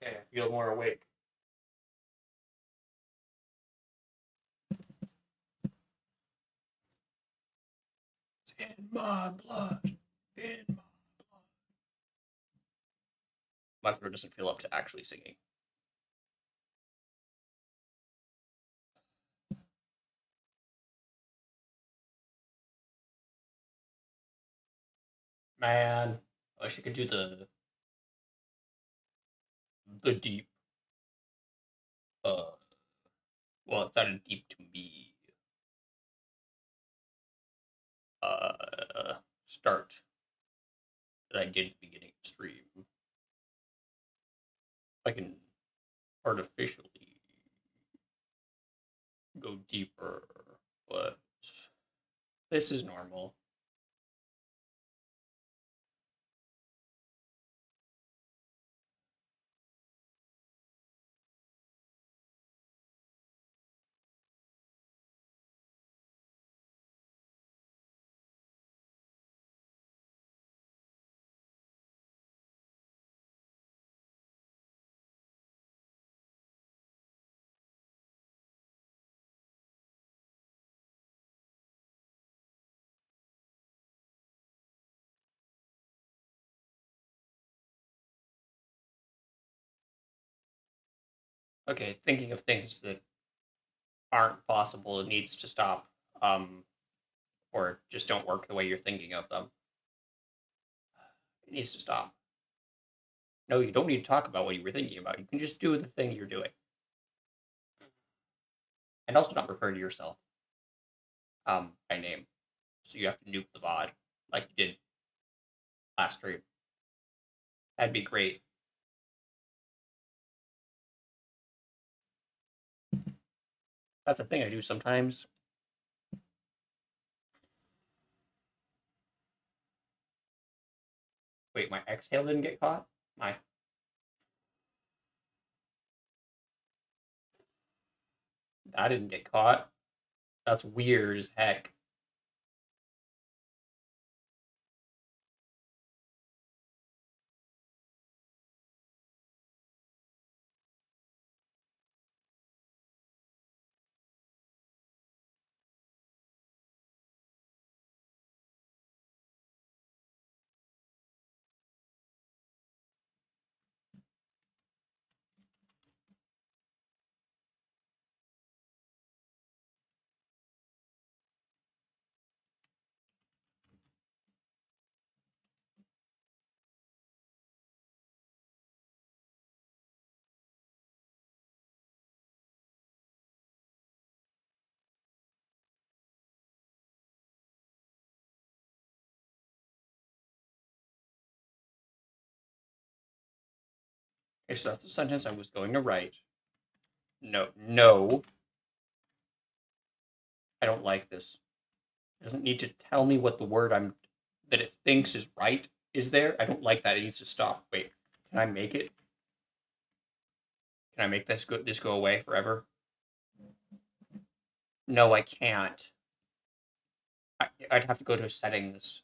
Okay, I feel more awake. It's in my blood. In my blood. My throat doesn't feel up to actually singing. Man, I wish I could do the deep. Well, it sounded deep to me. Start that I did at the beginning of the stream. I can artificially go deeper, but this is normal. Okay, thinking of things that aren't possible, it needs to stop. Or just don't work the way you're thinking of them. It needs to stop. No, you don't need to talk about what you were thinking about. You can just do the thing you're doing. And also not refer to yourself by name. So you have to nuke the VOD like you did last stream. That'd be great. That's a thing I do sometimes. Wait, my exhale didn't get caught? My That didn't get caught. That's weird as heck. Okay, so that's the sentence I was going to write. No, I don't like this. It doesn't need to tell me what the word that it thinks is right is there. I don't like that. It needs to stop. Wait, can I make it? Can I make this go away forever? No, I can't. I'd have to go to settings.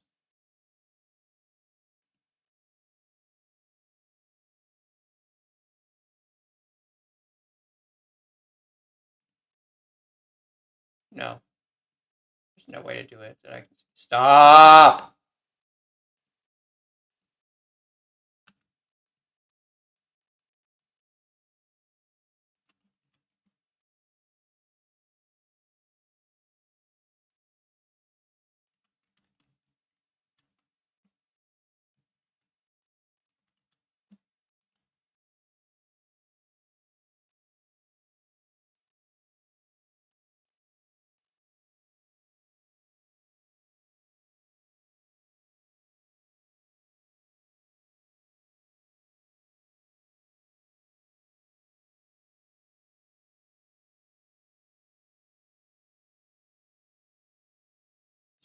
No, there's no way to do it that I can stop.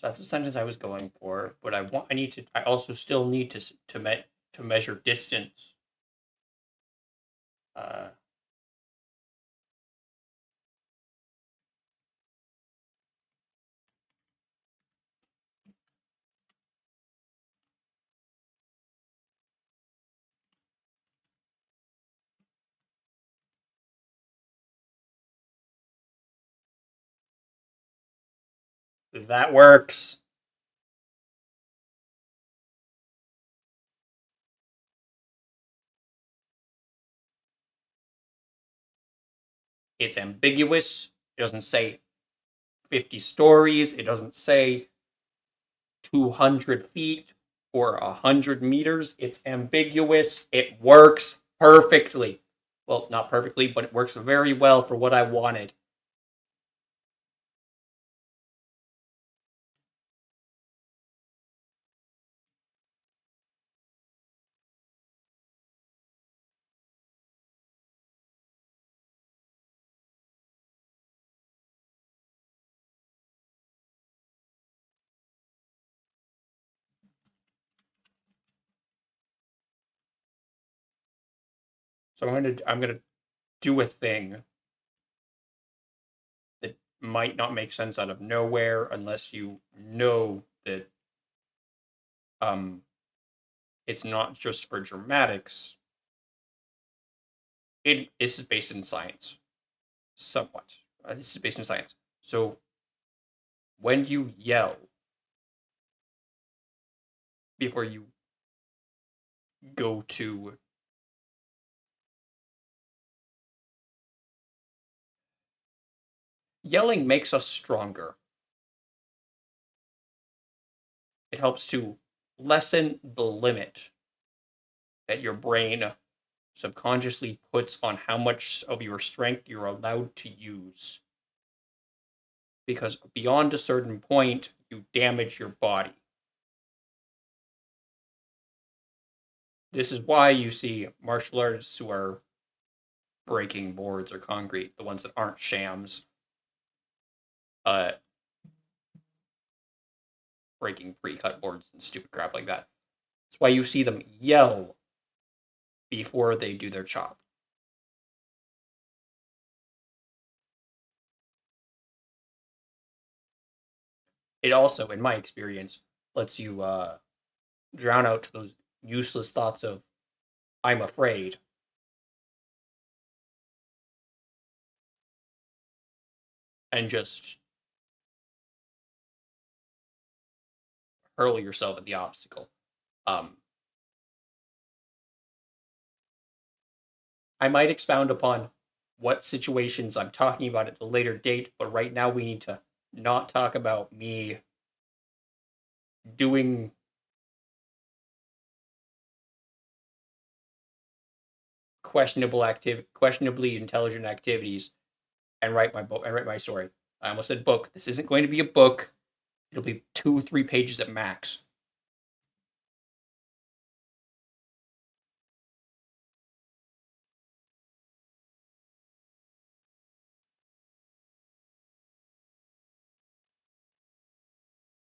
So that's the sentence I was going for, but I also still need to measure distance. Uh, that works. It's ambiguous. It doesn't say 50 stories. It doesn't say 200 feet or 100 meters. It's ambiguous. It works perfectly. Well, not perfectly, but it works very well for what I wanted. So I'm gonna do a thing that might not make sense out of nowhere unless you know that it's not just for dramatics. This is based in science, somewhat. This is based in science. So when you yell before you go to Yelling makes us stronger. It helps to lessen the limit that your brain subconsciously puts on how much of your strength you're allowed to use. Because beyond a certain point, you damage your body. This is why you see martial artists who are breaking boards or concrete, the ones that aren't shams, uh, breaking pre-cut boards and stupid crap like that. That's why you see them yell before they do their chop. It also, in my experience, lets you drown out those useless thoughts of "I'm afraid" and just hurl yourself at the obstacle. Um, I might expound upon what situations I'm talking about at a later date, but right now we need to not talk about me doing questionably intelligent activities and write my book and write my story. I almost said book. This isn't going to be a book. It'll be 2 or 3 pages at max.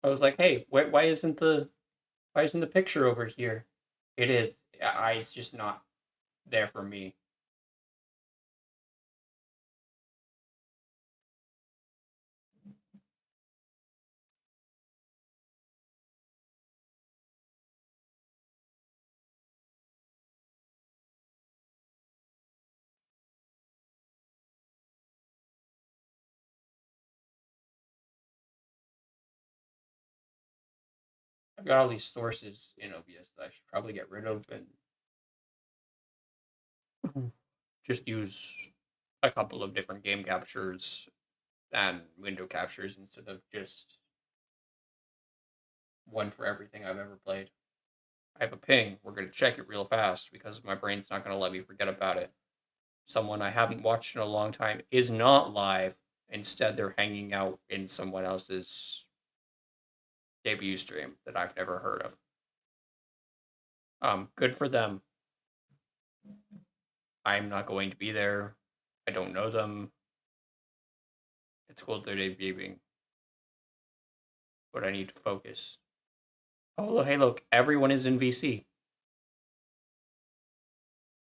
I was like, hey, why isn't the picture over here? It is. It's just not there for me. I've got all these sources in OBS that I should probably get rid of and just use a couple of different game captures and window captures instead of just one for everything I've ever played. I have a ping. We're going to check it real fast because my brain's not going to let me forget about it. Someone I haven't watched in a long time is not live. Instead, they're hanging out in someone else's debut stream that I've never heard of. Good for them. I'm not going to be there. I don't know them. It's cool they're debuting, but I need to focus. Oh, hey, look, everyone is in VC,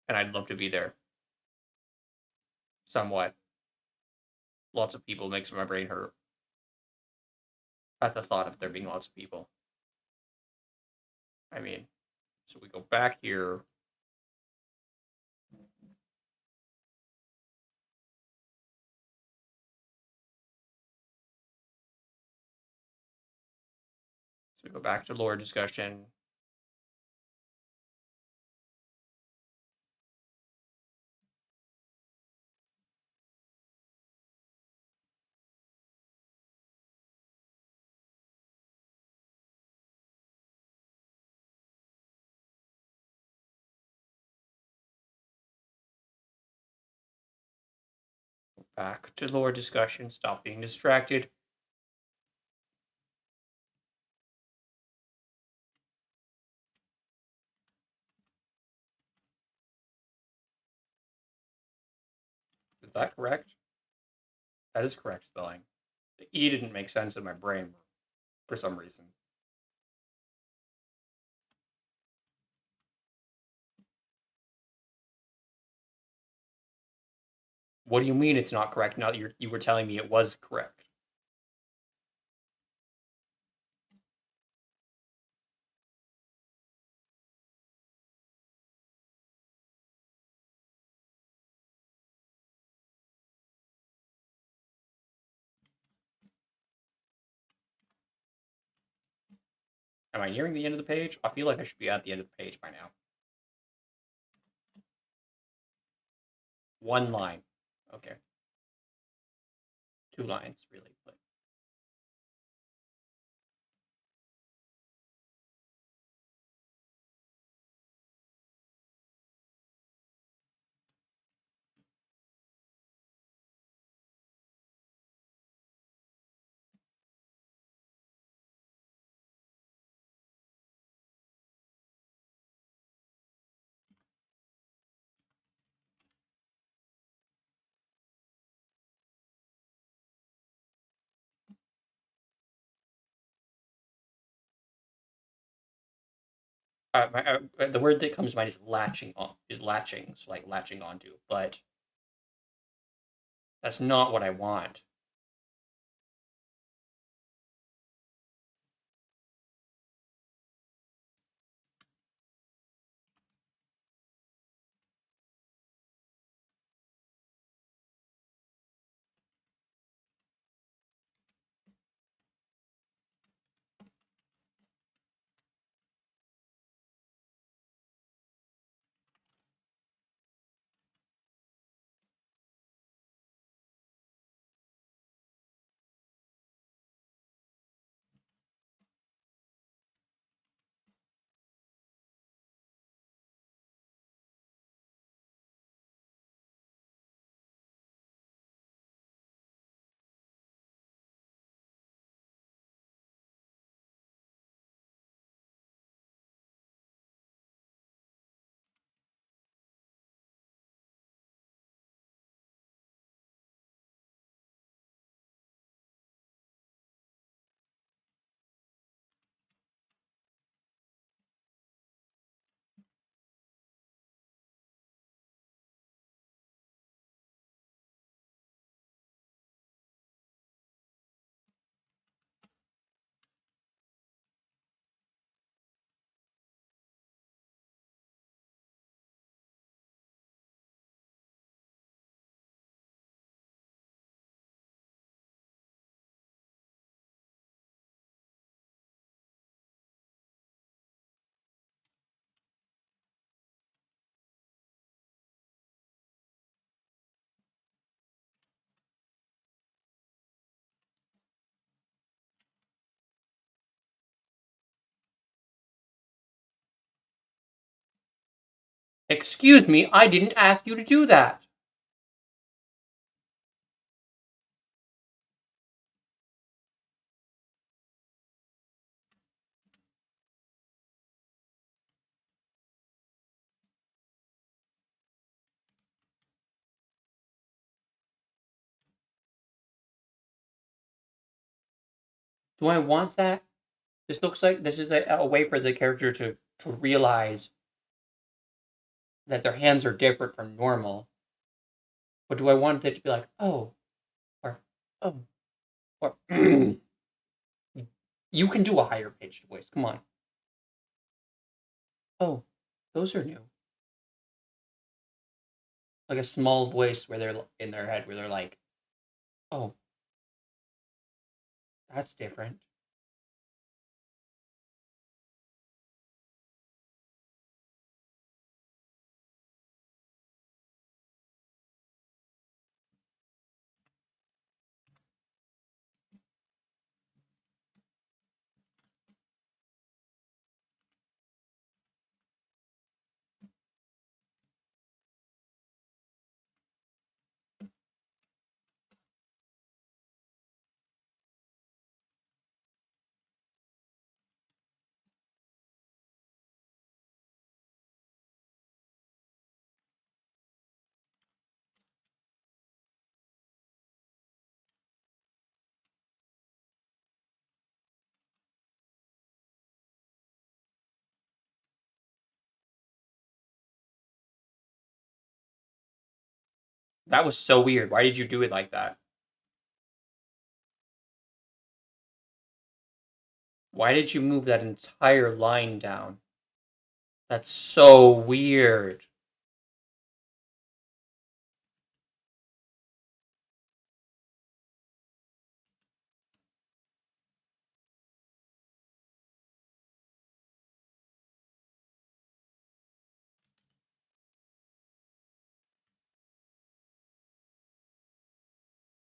and I'd love to be there. Somewhat. Lots of people makes my brain hurt at the thought of there being lots of people. I mean, so we go back here. So we go back to lore discussion. Back to lore discussion. Stop being distracted. Is that correct? That is correct spelling. The E didn't make sense in my brain for some reason. What do you mean it's not correct? Now that you were telling me it was correct. Am I nearing the end of the page? I feel like I should be at the end of the page by now. One line. Okay. 2 lines, really. But the word that comes to mind is latching on, so like latching onto, but that's not what I want. Excuse me, I didn't ask you to do that. Do I want that? This looks like this is a way for the character to realize that their hands are different from normal. But do I want it to be like, oh, or oh, or you can do a higher pitched voice. Come on. Oh, those are new. Like a small voice where they're in their head where they're like, oh, that's different. That was so weird. Why did you do it like that? Why did you move that entire line down? That's so weird.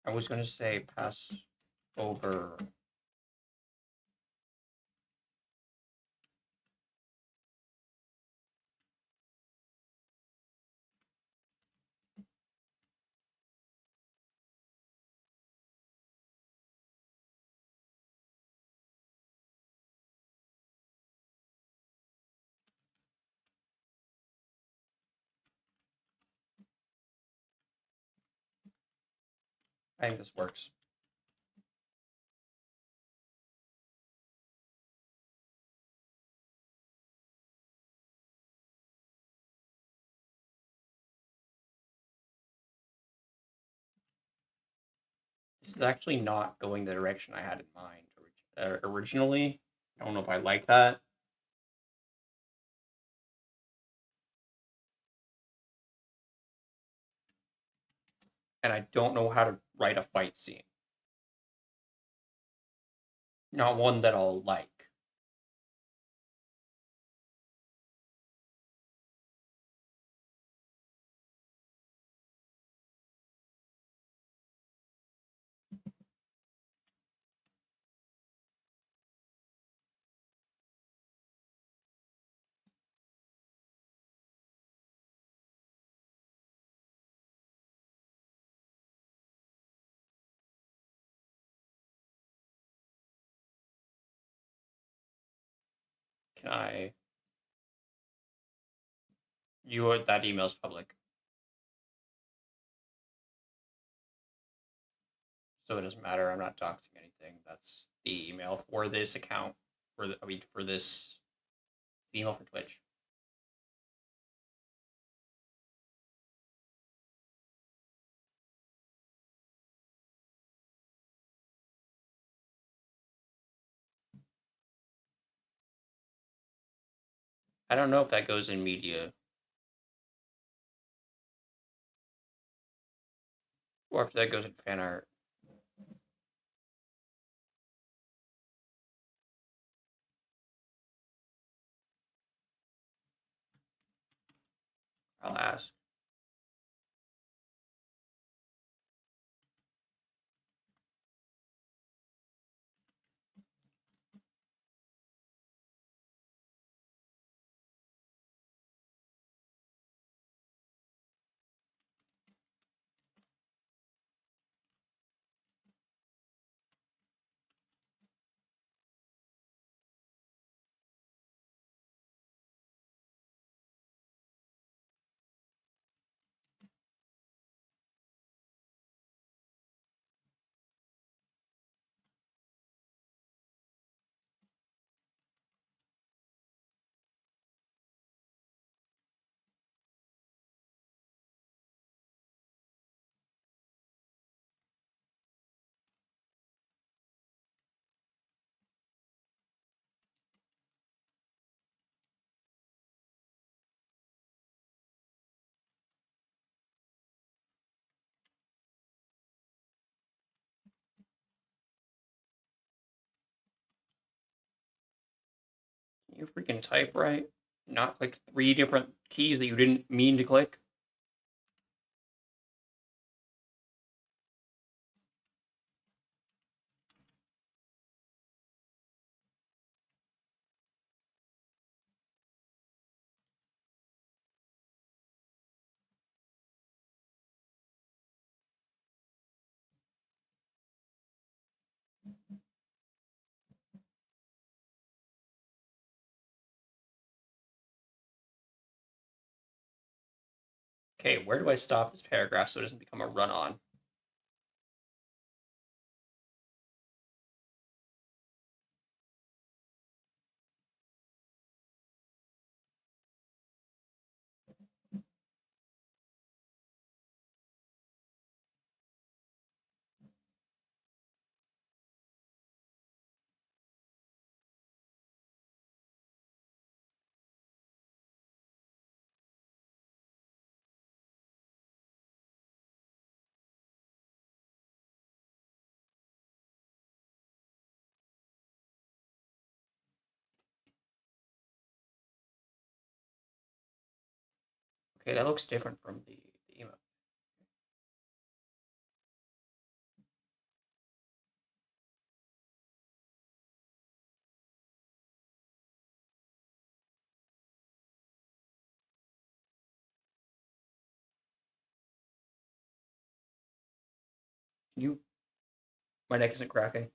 I was gonna say pass over. I think this works. This is actually not going the direction I had in mind originally. I don't know if I like that. And I don't know how to write a fight scene. Not one that I'll like. Can I? That email's public, so it doesn't matter. I'm not doxing anything. That's the email for this account. For this email for Twitch. I don't know if that goes in media or if that goes in fan art. I'll ask. Can you freaking type right? Not click 3 different keys that you didn't mean to click? Okay, where do I stop this paragraph so it doesn't become a run-on? Okay, that looks different from the email. You, my neck isn't cracking.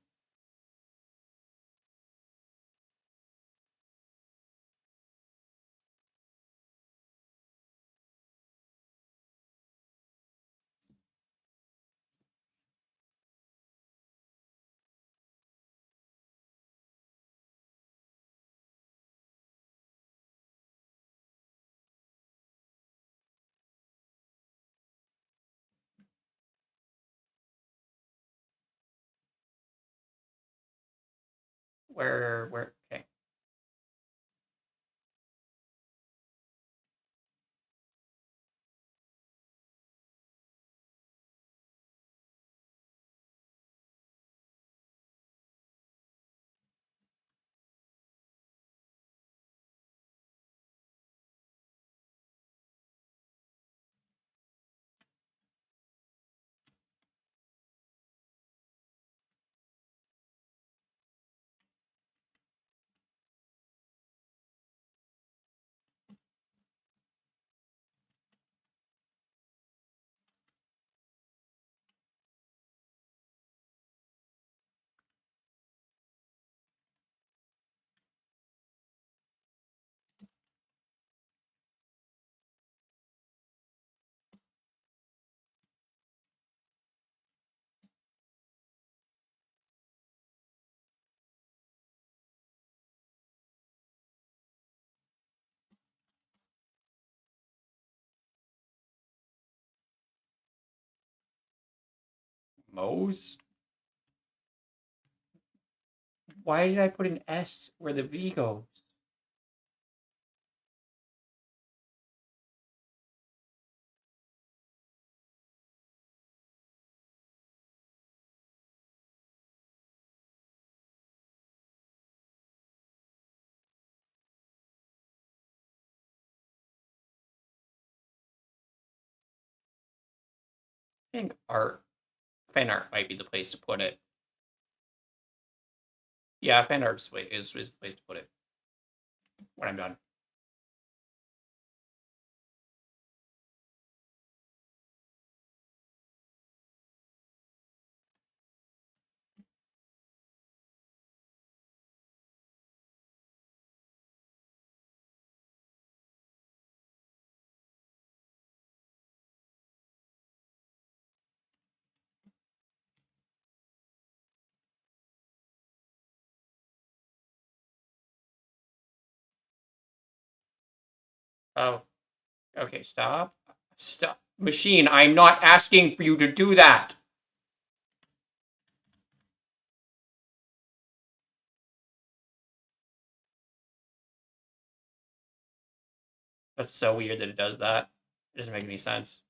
Where? Okay. Moe's? Why did I put an S where the V goes? I think fan art might be the place to put it. Yeah, fan art is the place to put it when I'm done. Oh, okay, stop. Stop. Machine, I'm not asking for you to do that. That's so weird that it does that. It doesn't make any sense.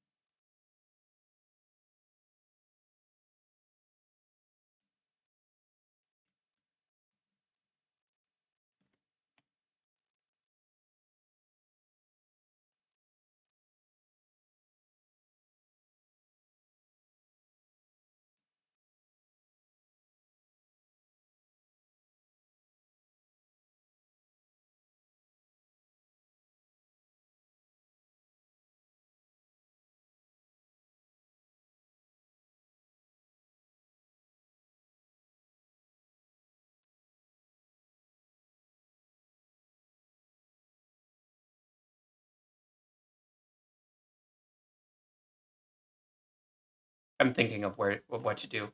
I'm thinking of what to do.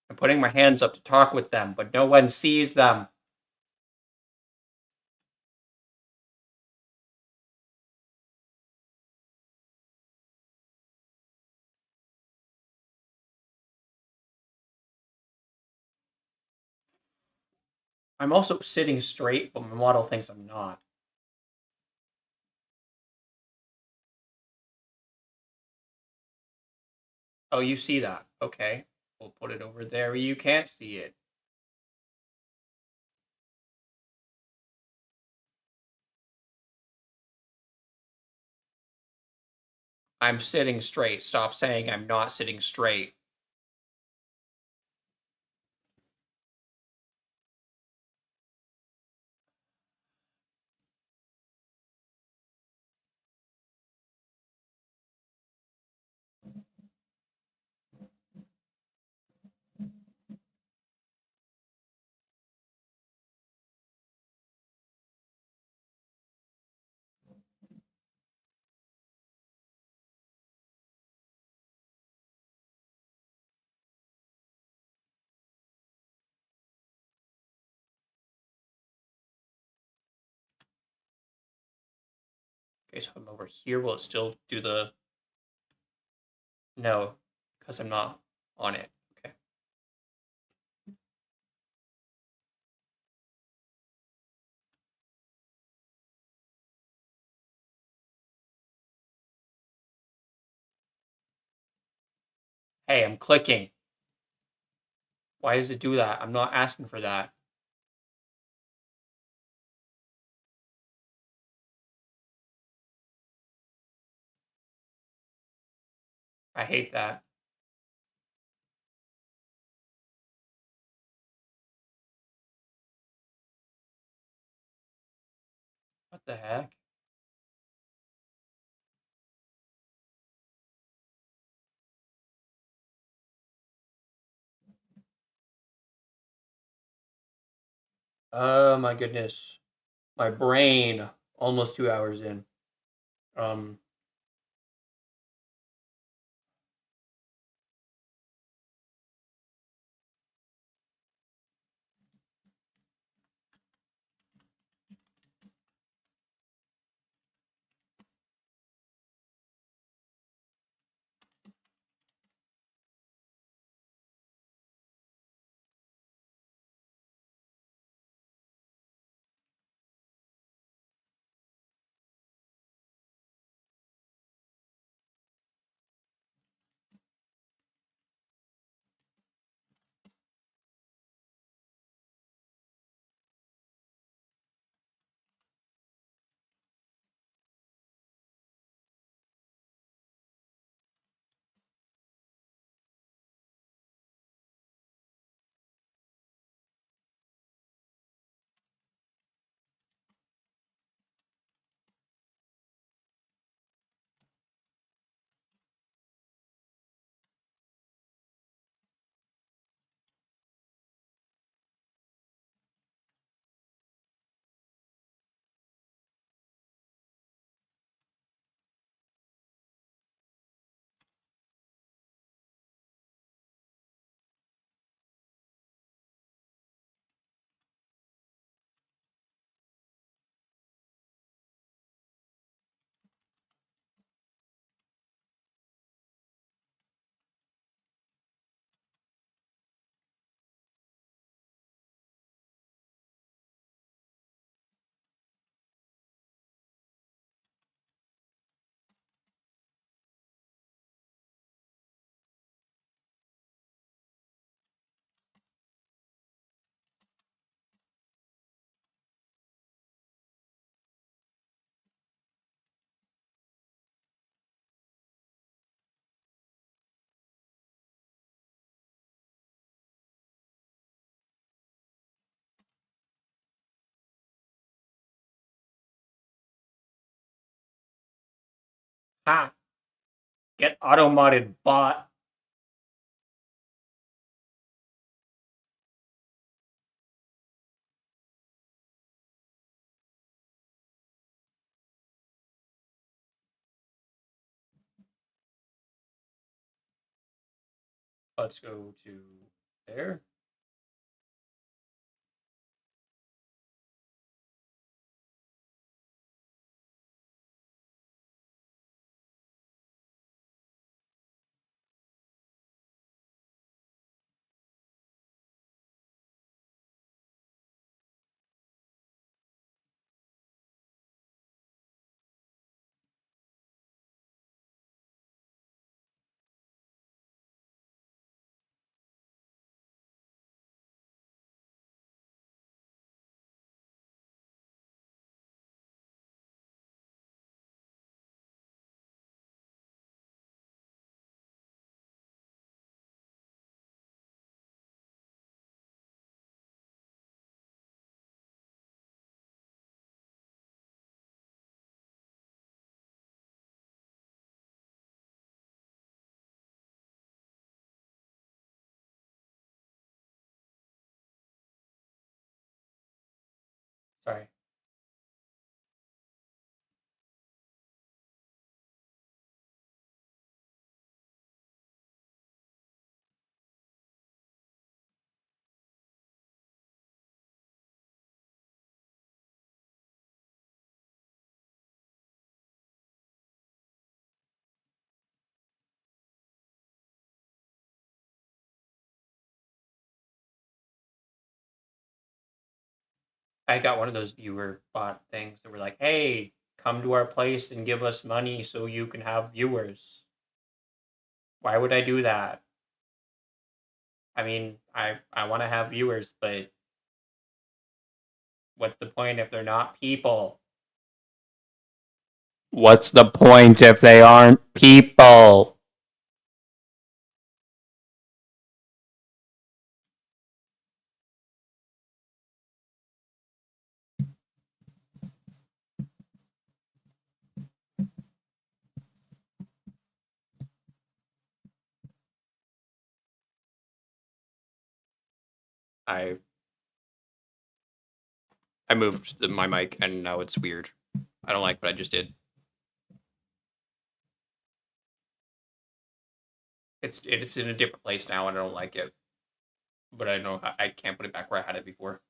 I'm putting my hands up to talk with them, but no one sees them. I'm also sitting straight, but my model thinks I'm not. Oh, you see that? Okay. We'll put it over there where you can't see it. I'm sitting straight. Stop saying I'm not sitting straight. Okay, so I'm over here. Will it still do the... No, because I'm not on it. Okay. Hey, I'm clicking. Why does it do that? I'm not asking for that. I hate that. What the heck? Oh my goodness. My brain. Almost 2 hours in. Um. Ha! Get auto-modded, bot. Let's go to there. Sorry. I got one of those viewer bot things that were like, "Hey, come to our place and give us money so you can have viewers." Why would I do that? I mean, I want to have viewers, but what's the point if they're not people? What's the point if they aren't people? I I moved my mic and now it's weird. I don't like what I just did. It's in a different place now and I don't like it. But I know I can't put it back where I had it before.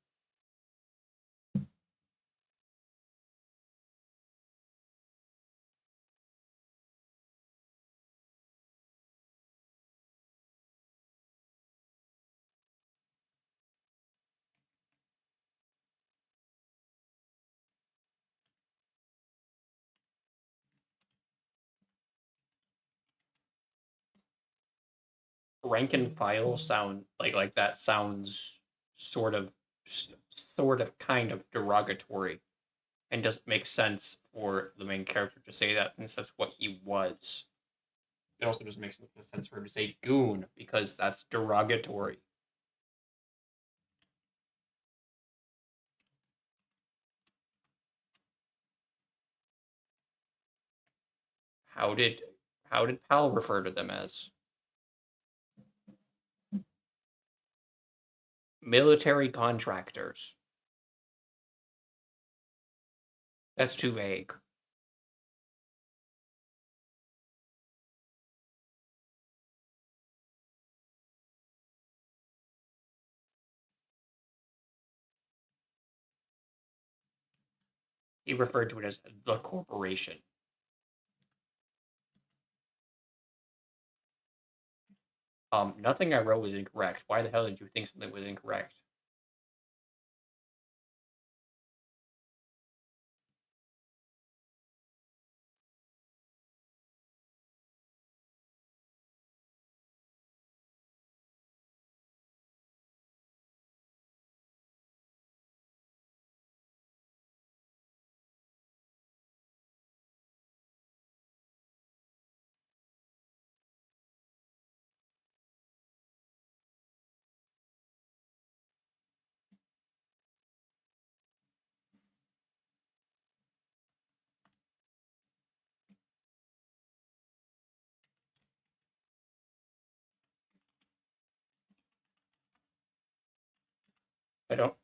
Rank and file sound like that sounds sort of kind of derogatory and doesn't make sense for the main character to say that since that's what he was. It also doesn't make sense for him to say goon because that's derogatory. How did Pal refer to them as? Military contractors. That's too vague. He referred to it as the corporation. Nothing I wrote was incorrect. Why the hell did you think something was incorrect? I don't.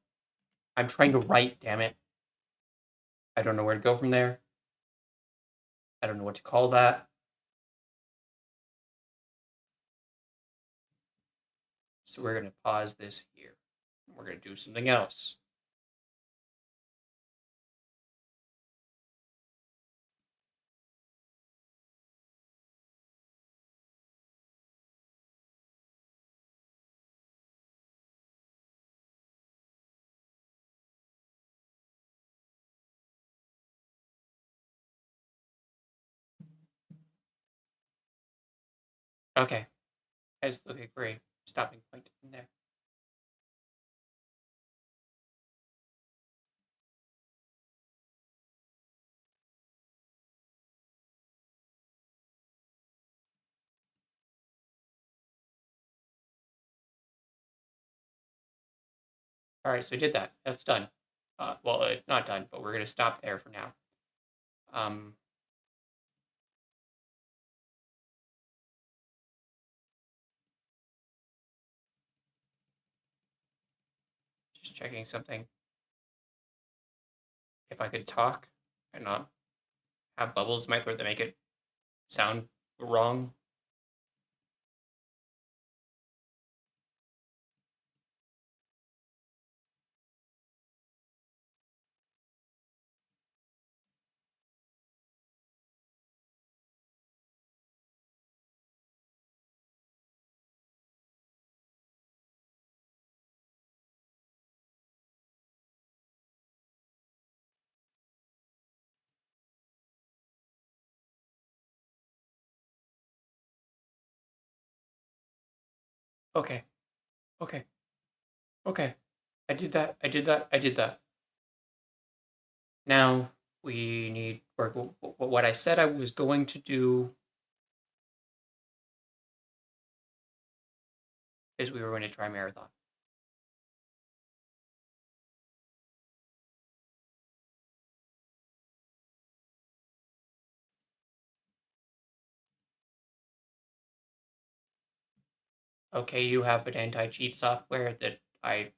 I'm trying to write. Damn it! I don't know where to go from there. I don't know what to call that. So we're gonna pause this here. We're gonna do something else. Okay. As okay, great. Stopping point in there. All right, so we did that. That's done. Well, it's not done, but we're gonna stop there for now. Um, just checking something. If I could talk and not have bubbles in my throat that make it sound wrong. Okay. Okay. Okay. I did that. I did that. I did that. Now we need, or what I said I was going to do is we were going to try marathon. Okay, you have an anti-cheat software that I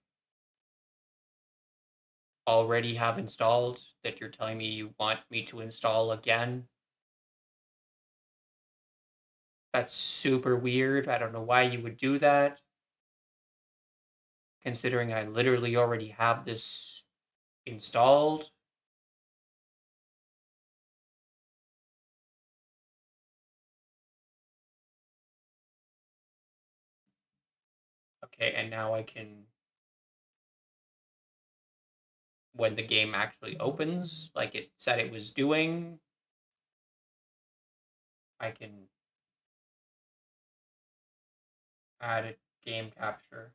already have installed that you're telling me you want me to install again. That's super weird. I don't know why you would do that, considering I literally already have this installed. Okay, and now I can, when the game actually opens, like it said it was doing, I can add a game capture.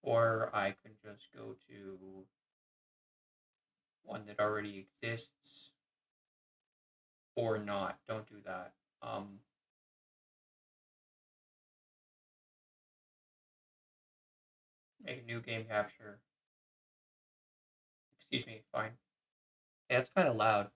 Or I can just go to one that already exists. Or not. Don't do that. Make a new game capture. Excuse me, fine. Yeah, it's kind of loud.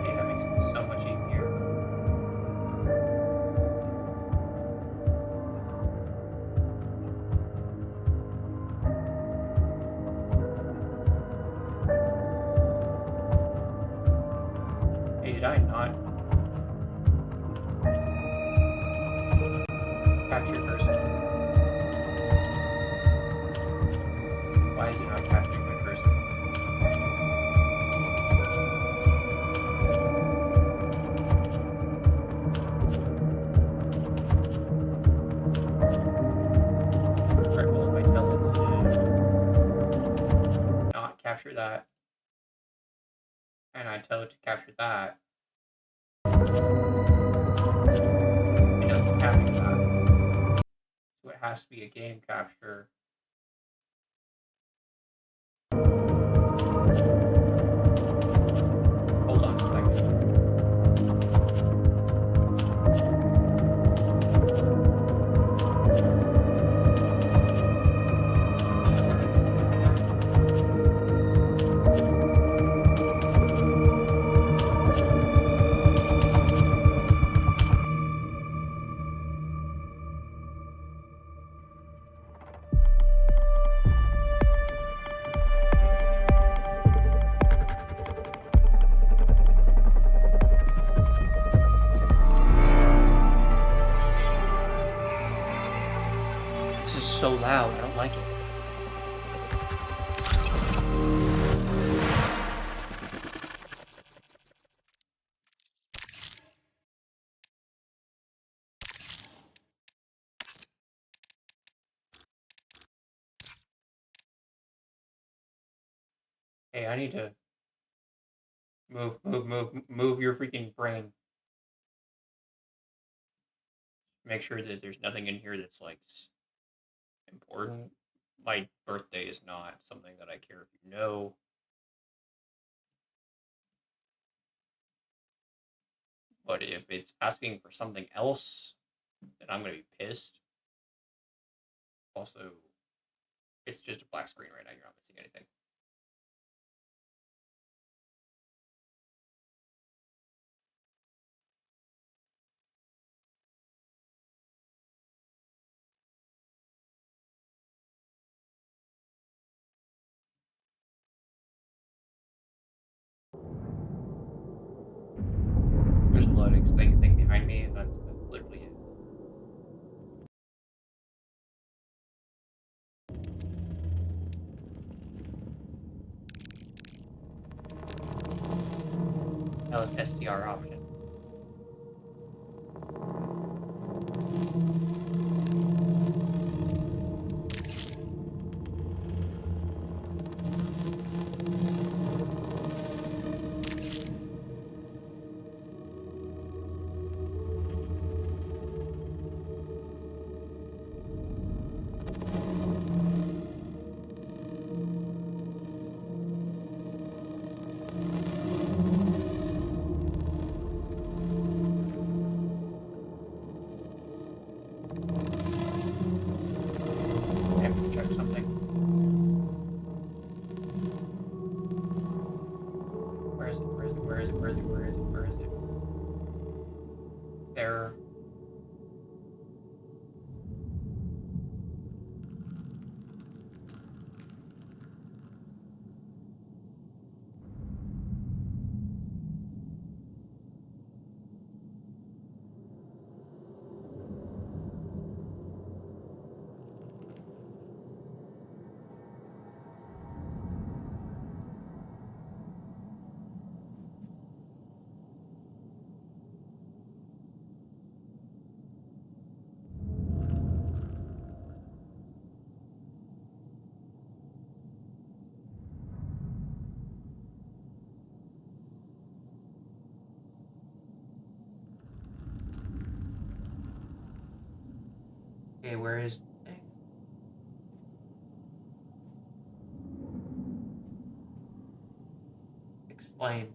Hey, that makes it so much easier. Hey, did I not capture cursor? Why is it not capturing my cursor? Alright, well, if I tell it to not capture that, and I tell it to capture that, it doesn't capture that. So it has to be a game capture. Hold on a second. This is so loud. I don't like it. Hey, I need to move your freaking brain. Make sure that there's nothing in here that's like important. My birthday is not something that I care if you know. But if it's asking for something else, then I'm gonna be pissed. Also, it's just a black screen right now. You're not missing anything. There's a loading thing behind me, and that's literally it. That was SDR option. I have to check something. Where is it? Where is it? Where is it? Where is it? Where is it? Where is it? There. Okay, where is the thing? Explain.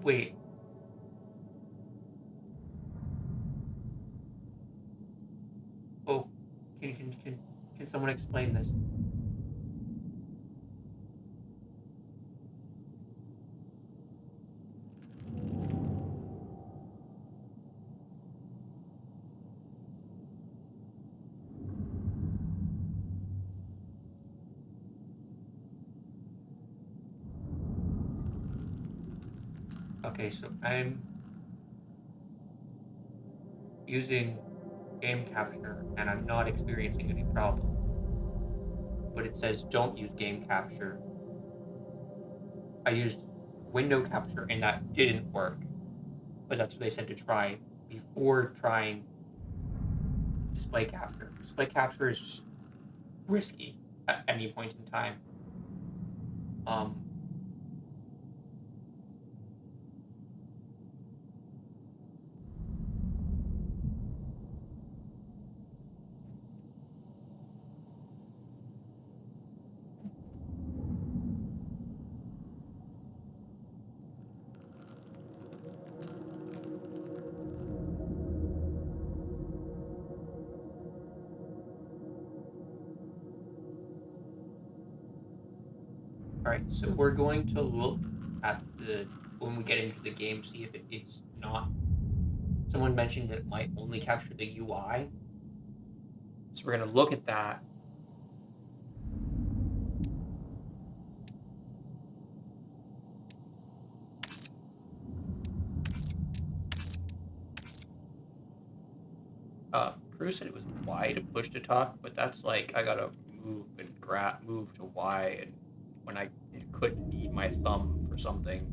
Wait. Oh, can someone explain this? Okay, so I'm using game capture and I'm not experiencing any problem. But it says don't use game capture. I used window capture and that didn't work. But that's what they said to try before trying display capture. Display capture is risky at any point in time. All right, so we're going to look at when we get into the game, see if it's not. Someone mentioned that it might only capture the UI. So we're going to look at that. Cruz said it was Y to push to talk, but that's like I gotta move and move to Y, and when I couldn't need my thumb for something.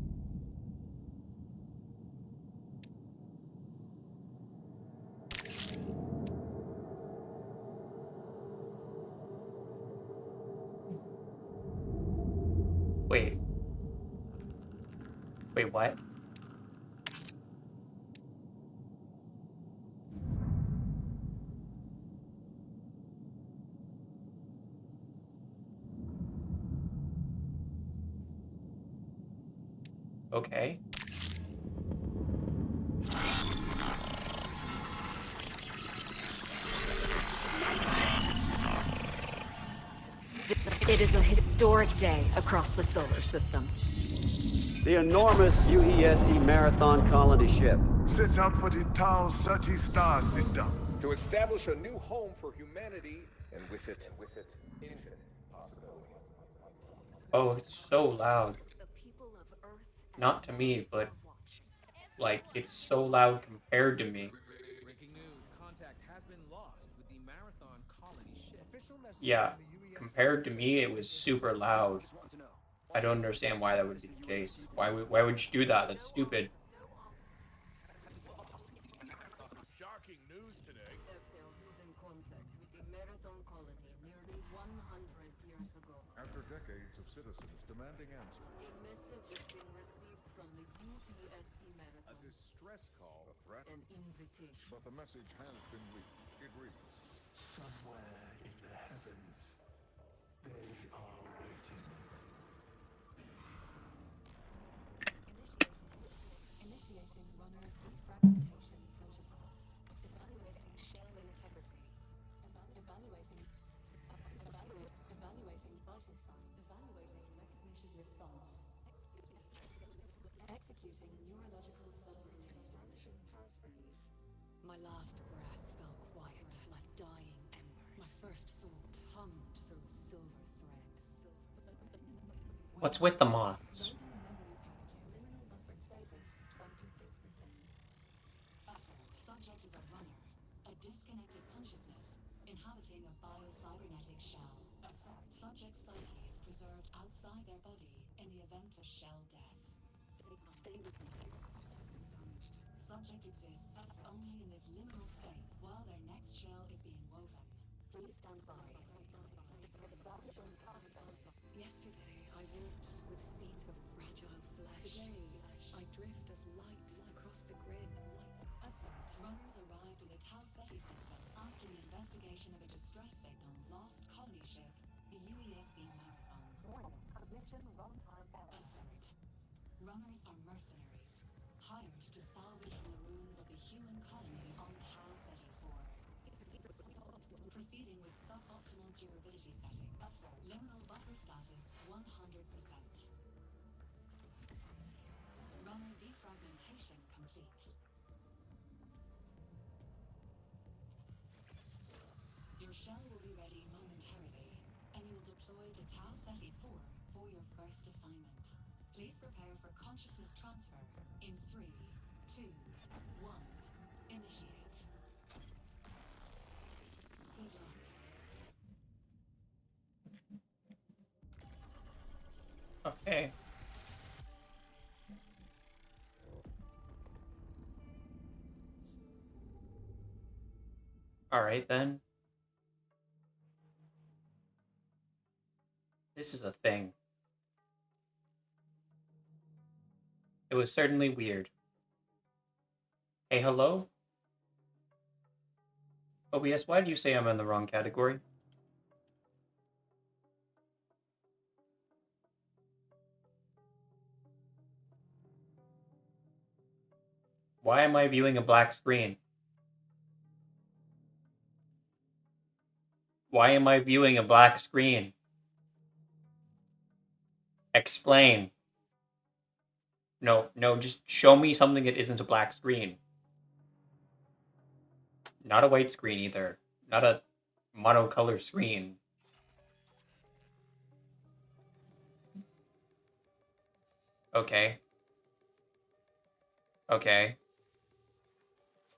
Wait, what? Okay. It is a historic day across the solar system. The enormous UESC Marathon colony ship sets out for the Tau 30 star system. To establish a new home for humanity, and with it, infinite possibility. Oh, it's so loud. The people of Earth and Not to me, Mars but are watching. like it's so loud compared to me. Breaking news, contact has been lost with the Marathon colony ship. Yeah, compared to me, it was super loud. I don't understand why that would be the case. Why would you do that? That's stupid. Shocking news today. After losing contact with the Marathon colony nearly 100 years ago, After decades of citizens demanding answers, a message has been received from the UESC A Marathon. distress call. a threat, An invitation. but the message has been leaked. It reads, Somewhere in the heavens, they are waiting. Initiating runner defragmentation protocol. Evaluating shell integrity. Evaluating vital signs. Evaluating recognition response. Executing neurological summary expansion pathways. My last breath fell quiet like dying embers. My first thought hummed through silver threads. What's with the moths? Loading memory packages. Liminal buffer status 26%. Buffer. Subject is a runner, a disconnected consciousness, inhabiting a biocybernetic shell. Assert. Subject's psyche is preserved outside their body in the event of shell death. Subject exists only in this liminal state while their next shell is being woven. Please stand by. Yesterday, I walked with feet of fragile flesh. Today, I drift as light across the grid. Assert. Runners arrived in the Tau Ceti system after the investigation of a distress signal lost colony ship, the UESC Marathon. Cognition runtime error. Assert. Runners are mercenaries, hired to salvage from the ruins of the human colony on Tau Ceti 4. Proceeding with suboptimal durability settings. Assert. Liminal buffer status 100%. Runner defragmentation complete. Your shell will be ready momentarily, and you will deploy to Tau Ceti 4 for your first assignment. Please prepare for consciousness transfer in 3, 2, 1. Initiate. Good luck. Okay. All right then. This is a thing. It was certainly weird. Hey, hello? OBS, why do you say I'm in the wrong category? Why am I viewing a black screen? Why am I viewing a black screen? Explain. No, just show me something that isn't a black screen. Not a white screen either. Not a monocolor screen. Okay. Okay.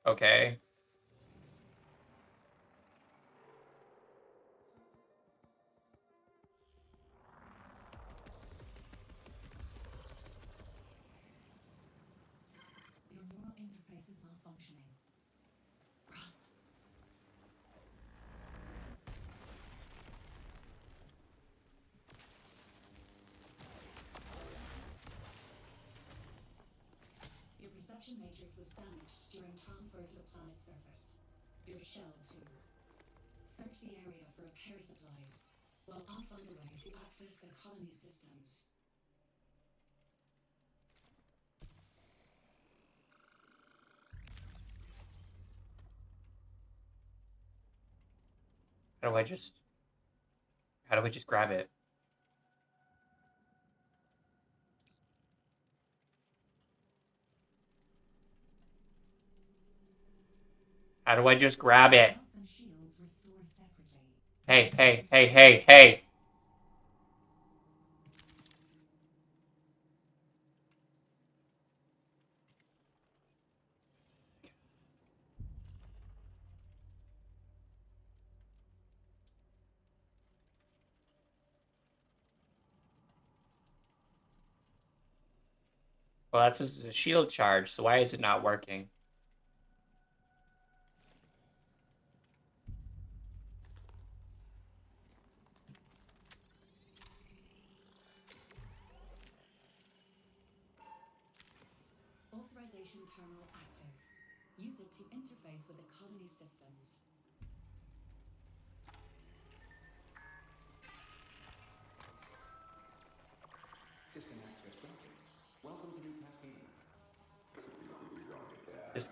Okay. Your neural interface is malfunctioning. Run. Your perception matrix was damaged during transfer to the planet's surface. Your shell, too. Search the area for repair supplies, while I'll find a way to access the colony systems. How do I just grab it? How do I just grab it? Health and shields restore separately. Hey, hey, hey, hey, hey! Well, that's a shield charge, so why is it not working? Authorization terminal active. Use it to interface with the colony systems. System access granted. Welcome to New Cascadia. This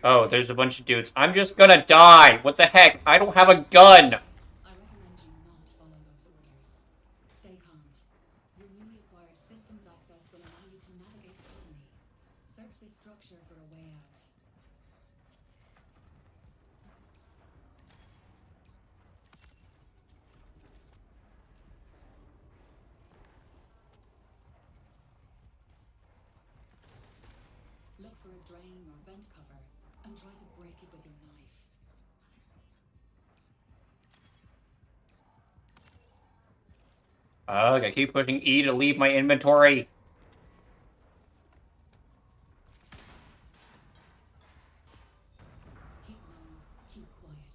Oh, there's a bunch of dudes. I'm just gonna die! What the heck? I don't have a gun! I recommend you not follow those orders. Stay calm. Your newly acquired systems access will allow you to navigate the colony. Search this structure for a way out. Look for a drain or vent cover and try to break it with your knife. Ugh, I keep pushing E to leave my inventory. Keep low, keep quiet.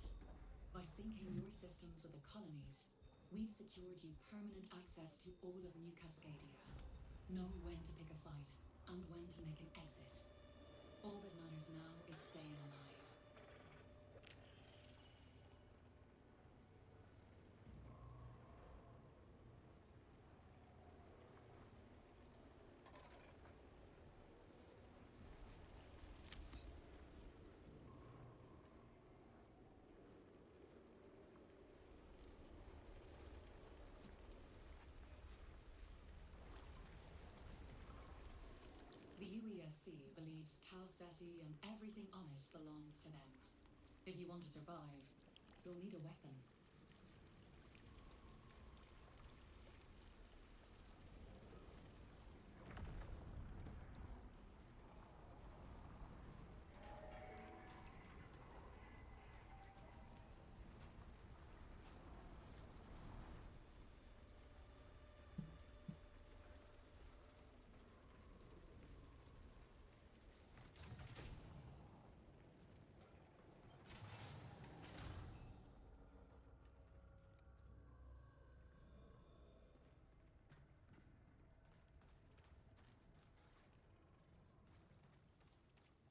By syncing your systems with the colonies, we've secured you permanent access to all of New Cascadia. Know when to pick a fight and when to make an exit. All that matters now is staying alive. The UESC believes Tau Ceti and everything on it belongs to them. If you want to survive, you'll need a weapon.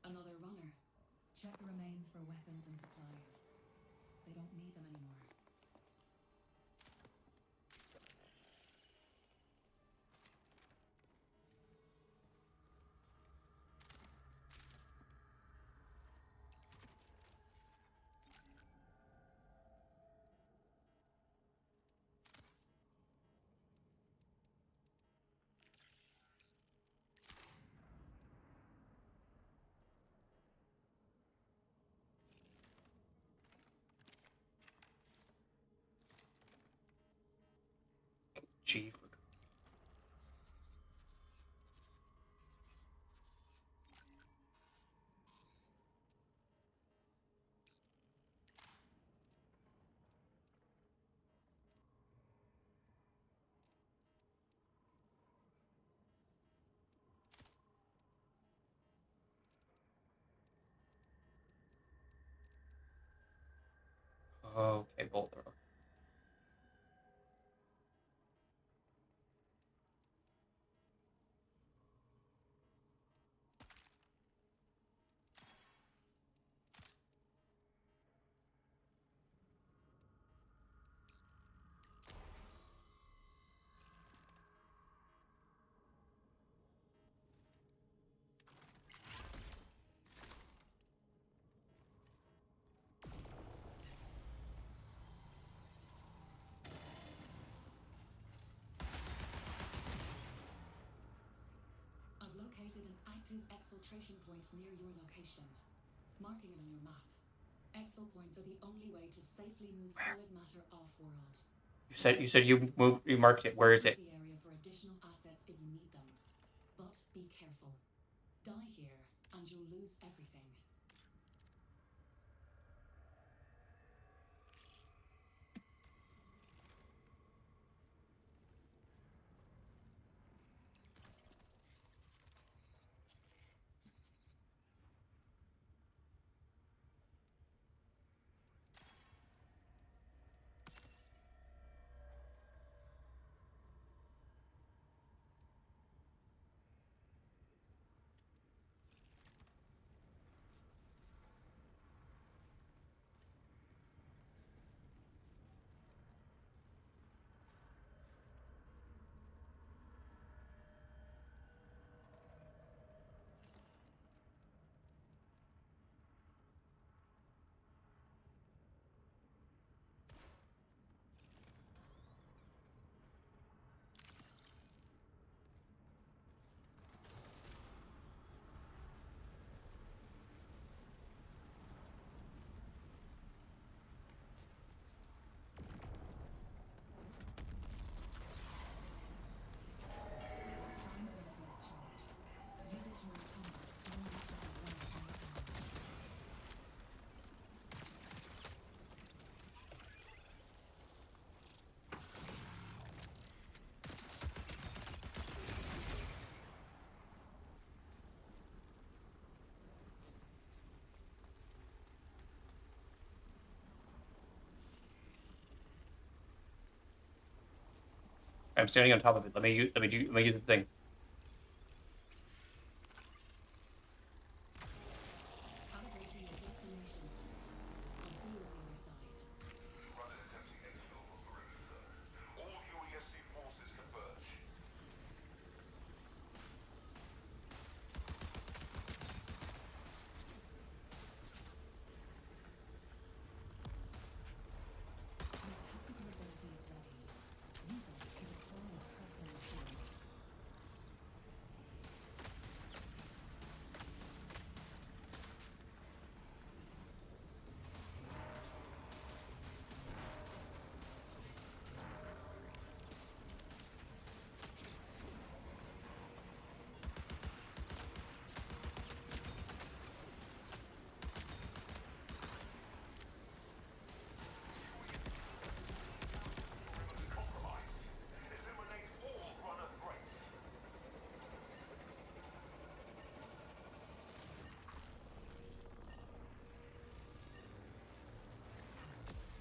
Another runner. Check the remains for weapons and supplies. They don't need them anymore. Gee. Okay, bolt thrower. located an active exfiltration point near your location. Marking it on your map. Exfil points are the only way to safely move solid matter off-world. You said you marked it. Where is it? The area for additional assets if you need them. But be careful. Die here, and you'll lose everything. I'm standing on top of it. Let me use the thing. Calibrating your destination. I'll see you on the other side. Run an attempting exfil on perimeter. All QESC forces converge. Your tactical ability is ready. Use it to deploy a personal shield.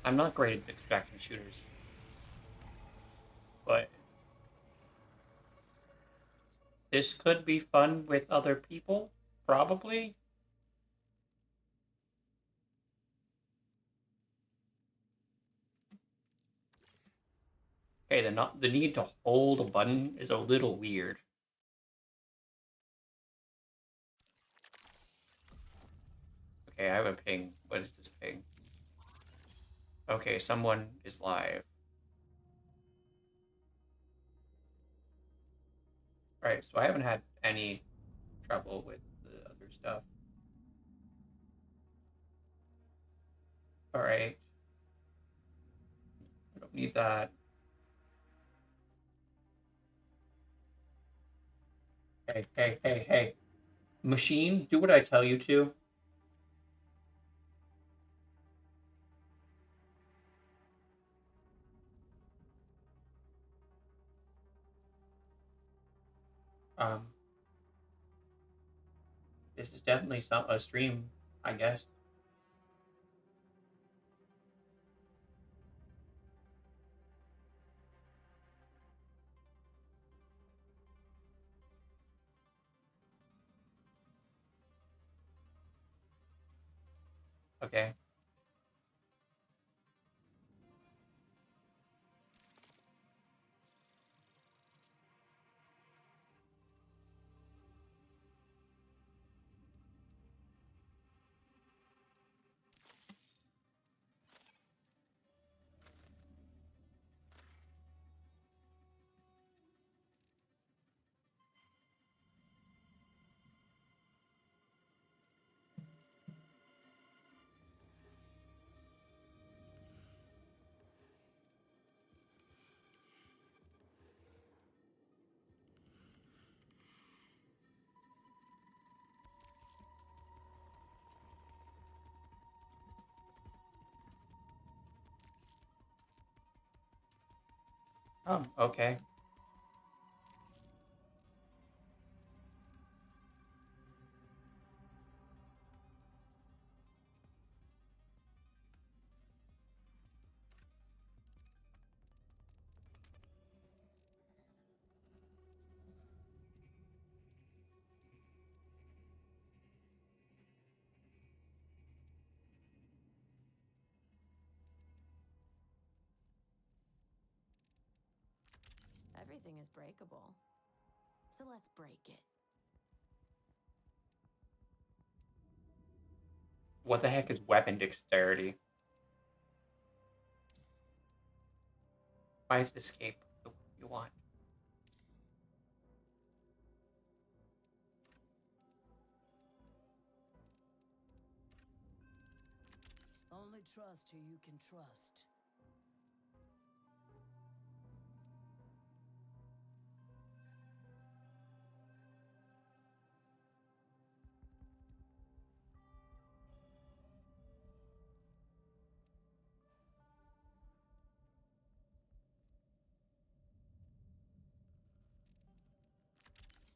I'm not great at extraction shooters, but this could be fun with other people, probably. Okay, the need to hold a button is a little weird. Okay, I have a ping. What is this ping? Okay, someone is live. Alright, so I haven't had any trouble with the other stuff. Alright. I don't need that. Hey. Machine, do what I tell you to. This is definitely a stream, I guess. Okay. Okay. Everything is breakable. So let's break it. What the heck is weapon dexterity? Why is escape the one you want? Only trust who you can trust.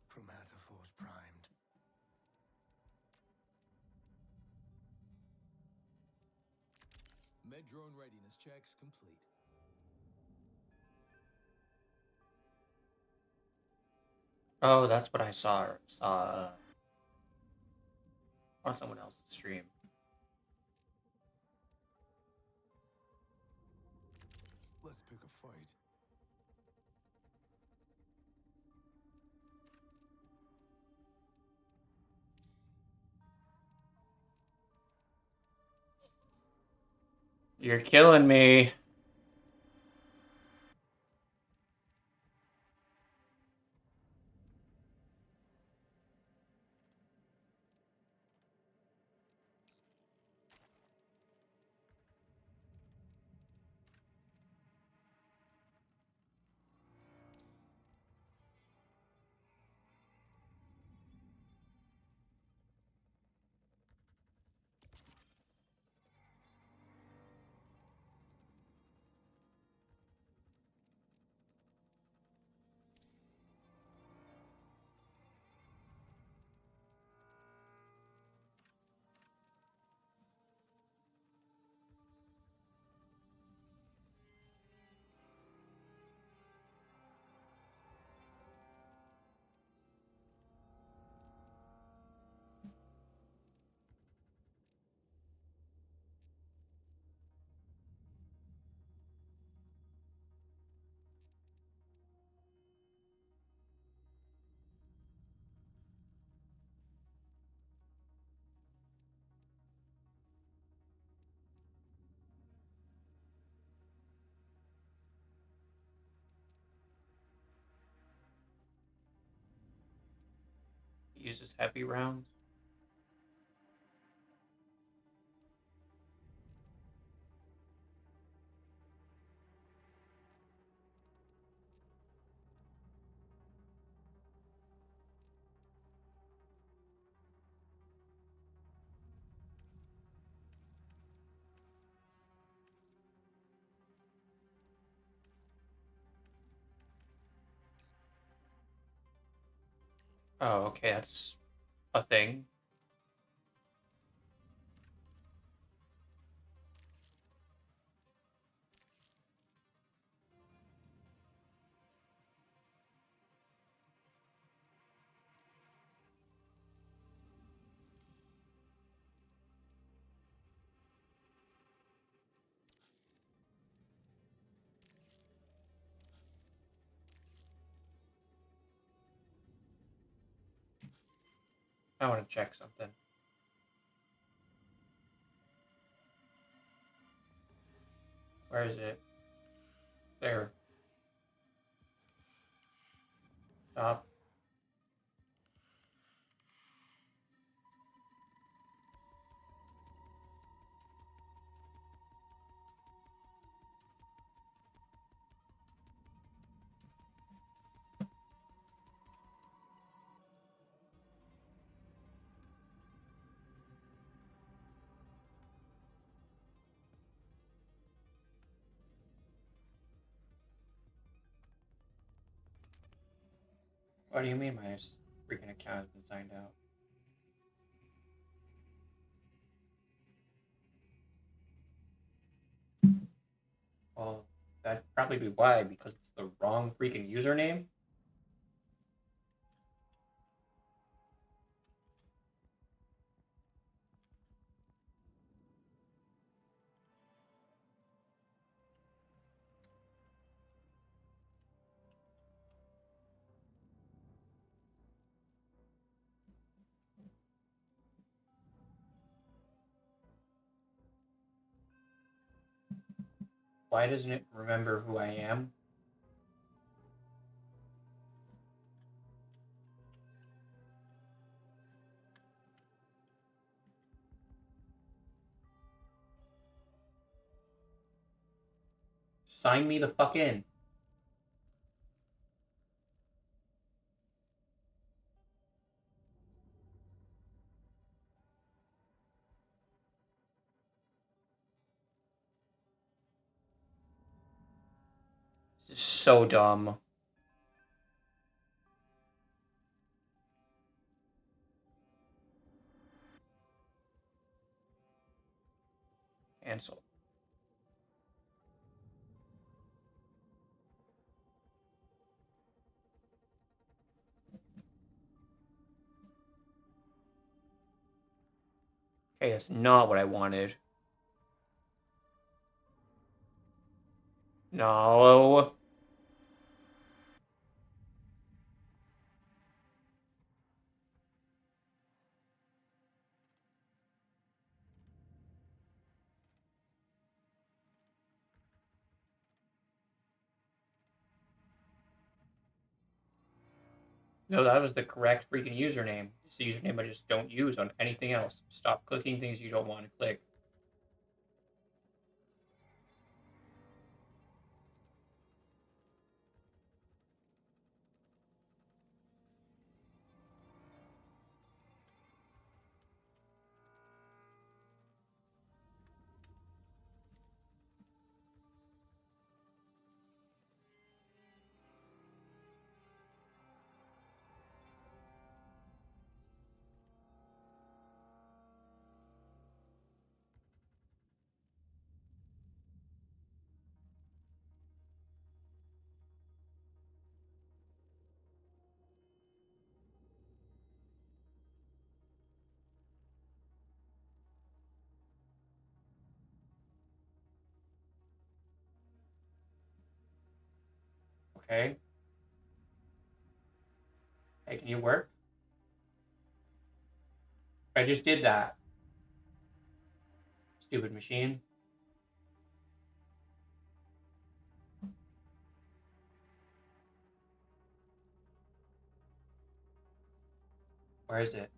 Chromatophores primed. Med drone readiness checks complete. Oh, that's what I saw on someone else's stream. Let's pick a fight. You're killing me. He uses heavy rounds. Oh, okay, that's a thing. I want to check something. Where is it? There. Stop. What do you mean my freaking account has been signed out? Well, that'd probably be why, because it's the wrong freaking username. Why doesn't it remember who I am? Sign me the fuck in. This is so dumb. Cancel. Okay, that's not what I wanted. No. No, that was the correct freaking username. It's the username I just don't use on anything else. Stop clicking things you don't want to click. Okay. Hey, can you work? I just did that. Stupid machine. Where is it?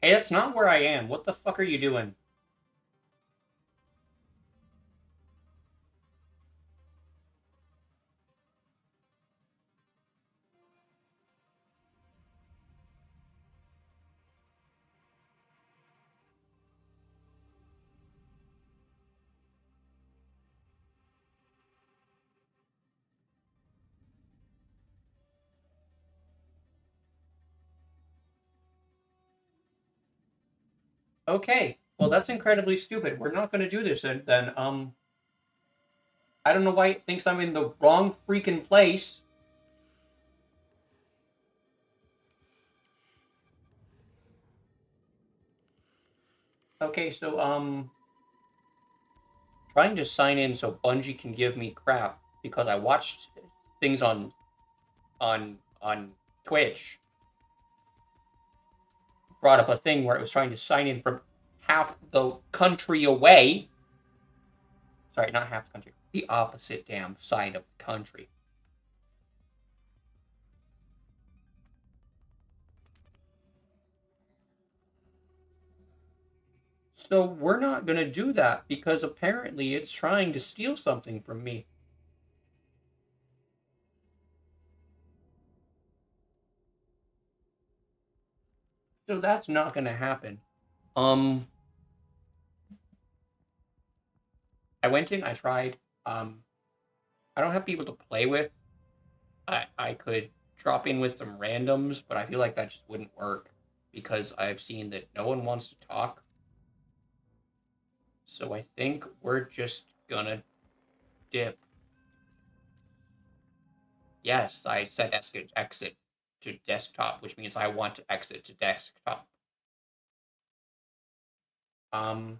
Hey, that's not where I am. What the fuck are you doing? Okay. Well, that's incredibly stupid. We're not going to do this then. I don't know why it thinks I'm in the wrong freaking place. Okay, so, trying to sign in so Bungie can give me crap because I watched things on Twitch. Brought up a thing where it was trying to sign in from half the country away. Sorry, not half the country. The opposite damn side of the country. So we're not going to do that because apparently it's trying to steal something from me. So that's not gonna happen. I went in, I tried. I don't have people to play with. I could drop in with some randoms, but I feel like that just wouldn't work because I've seen that no one wants to talk. So I think we're just gonna dip. Yes, I said exit to desktop, which means I want to exit to desktop. The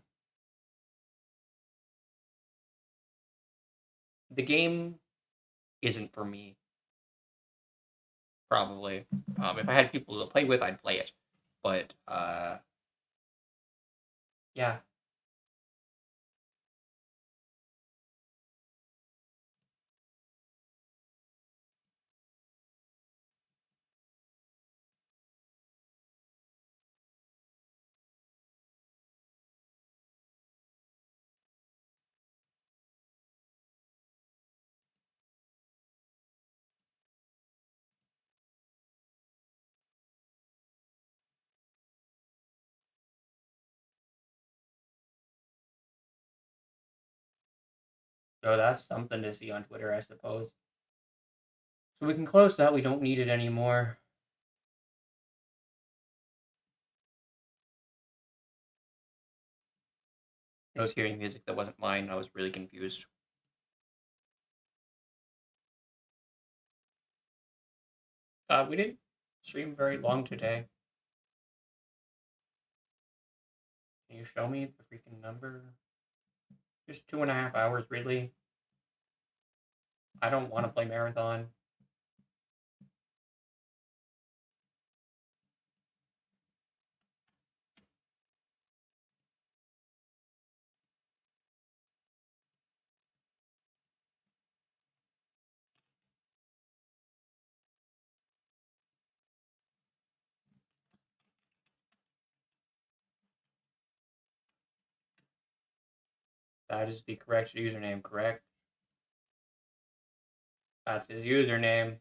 game isn't for me. Probably. If I had people to play with, I'd play it. But yeah. So that's something to see on Twitter, I suppose. So we can close that. We don't need it anymore. I was hearing music that wasn't mine. I was really confused. We didn't stream very long today. Can you show me the freaking number? Just 2.5 hours, really. I don't want to play Marathon. That is the correct username, correct? That's his username.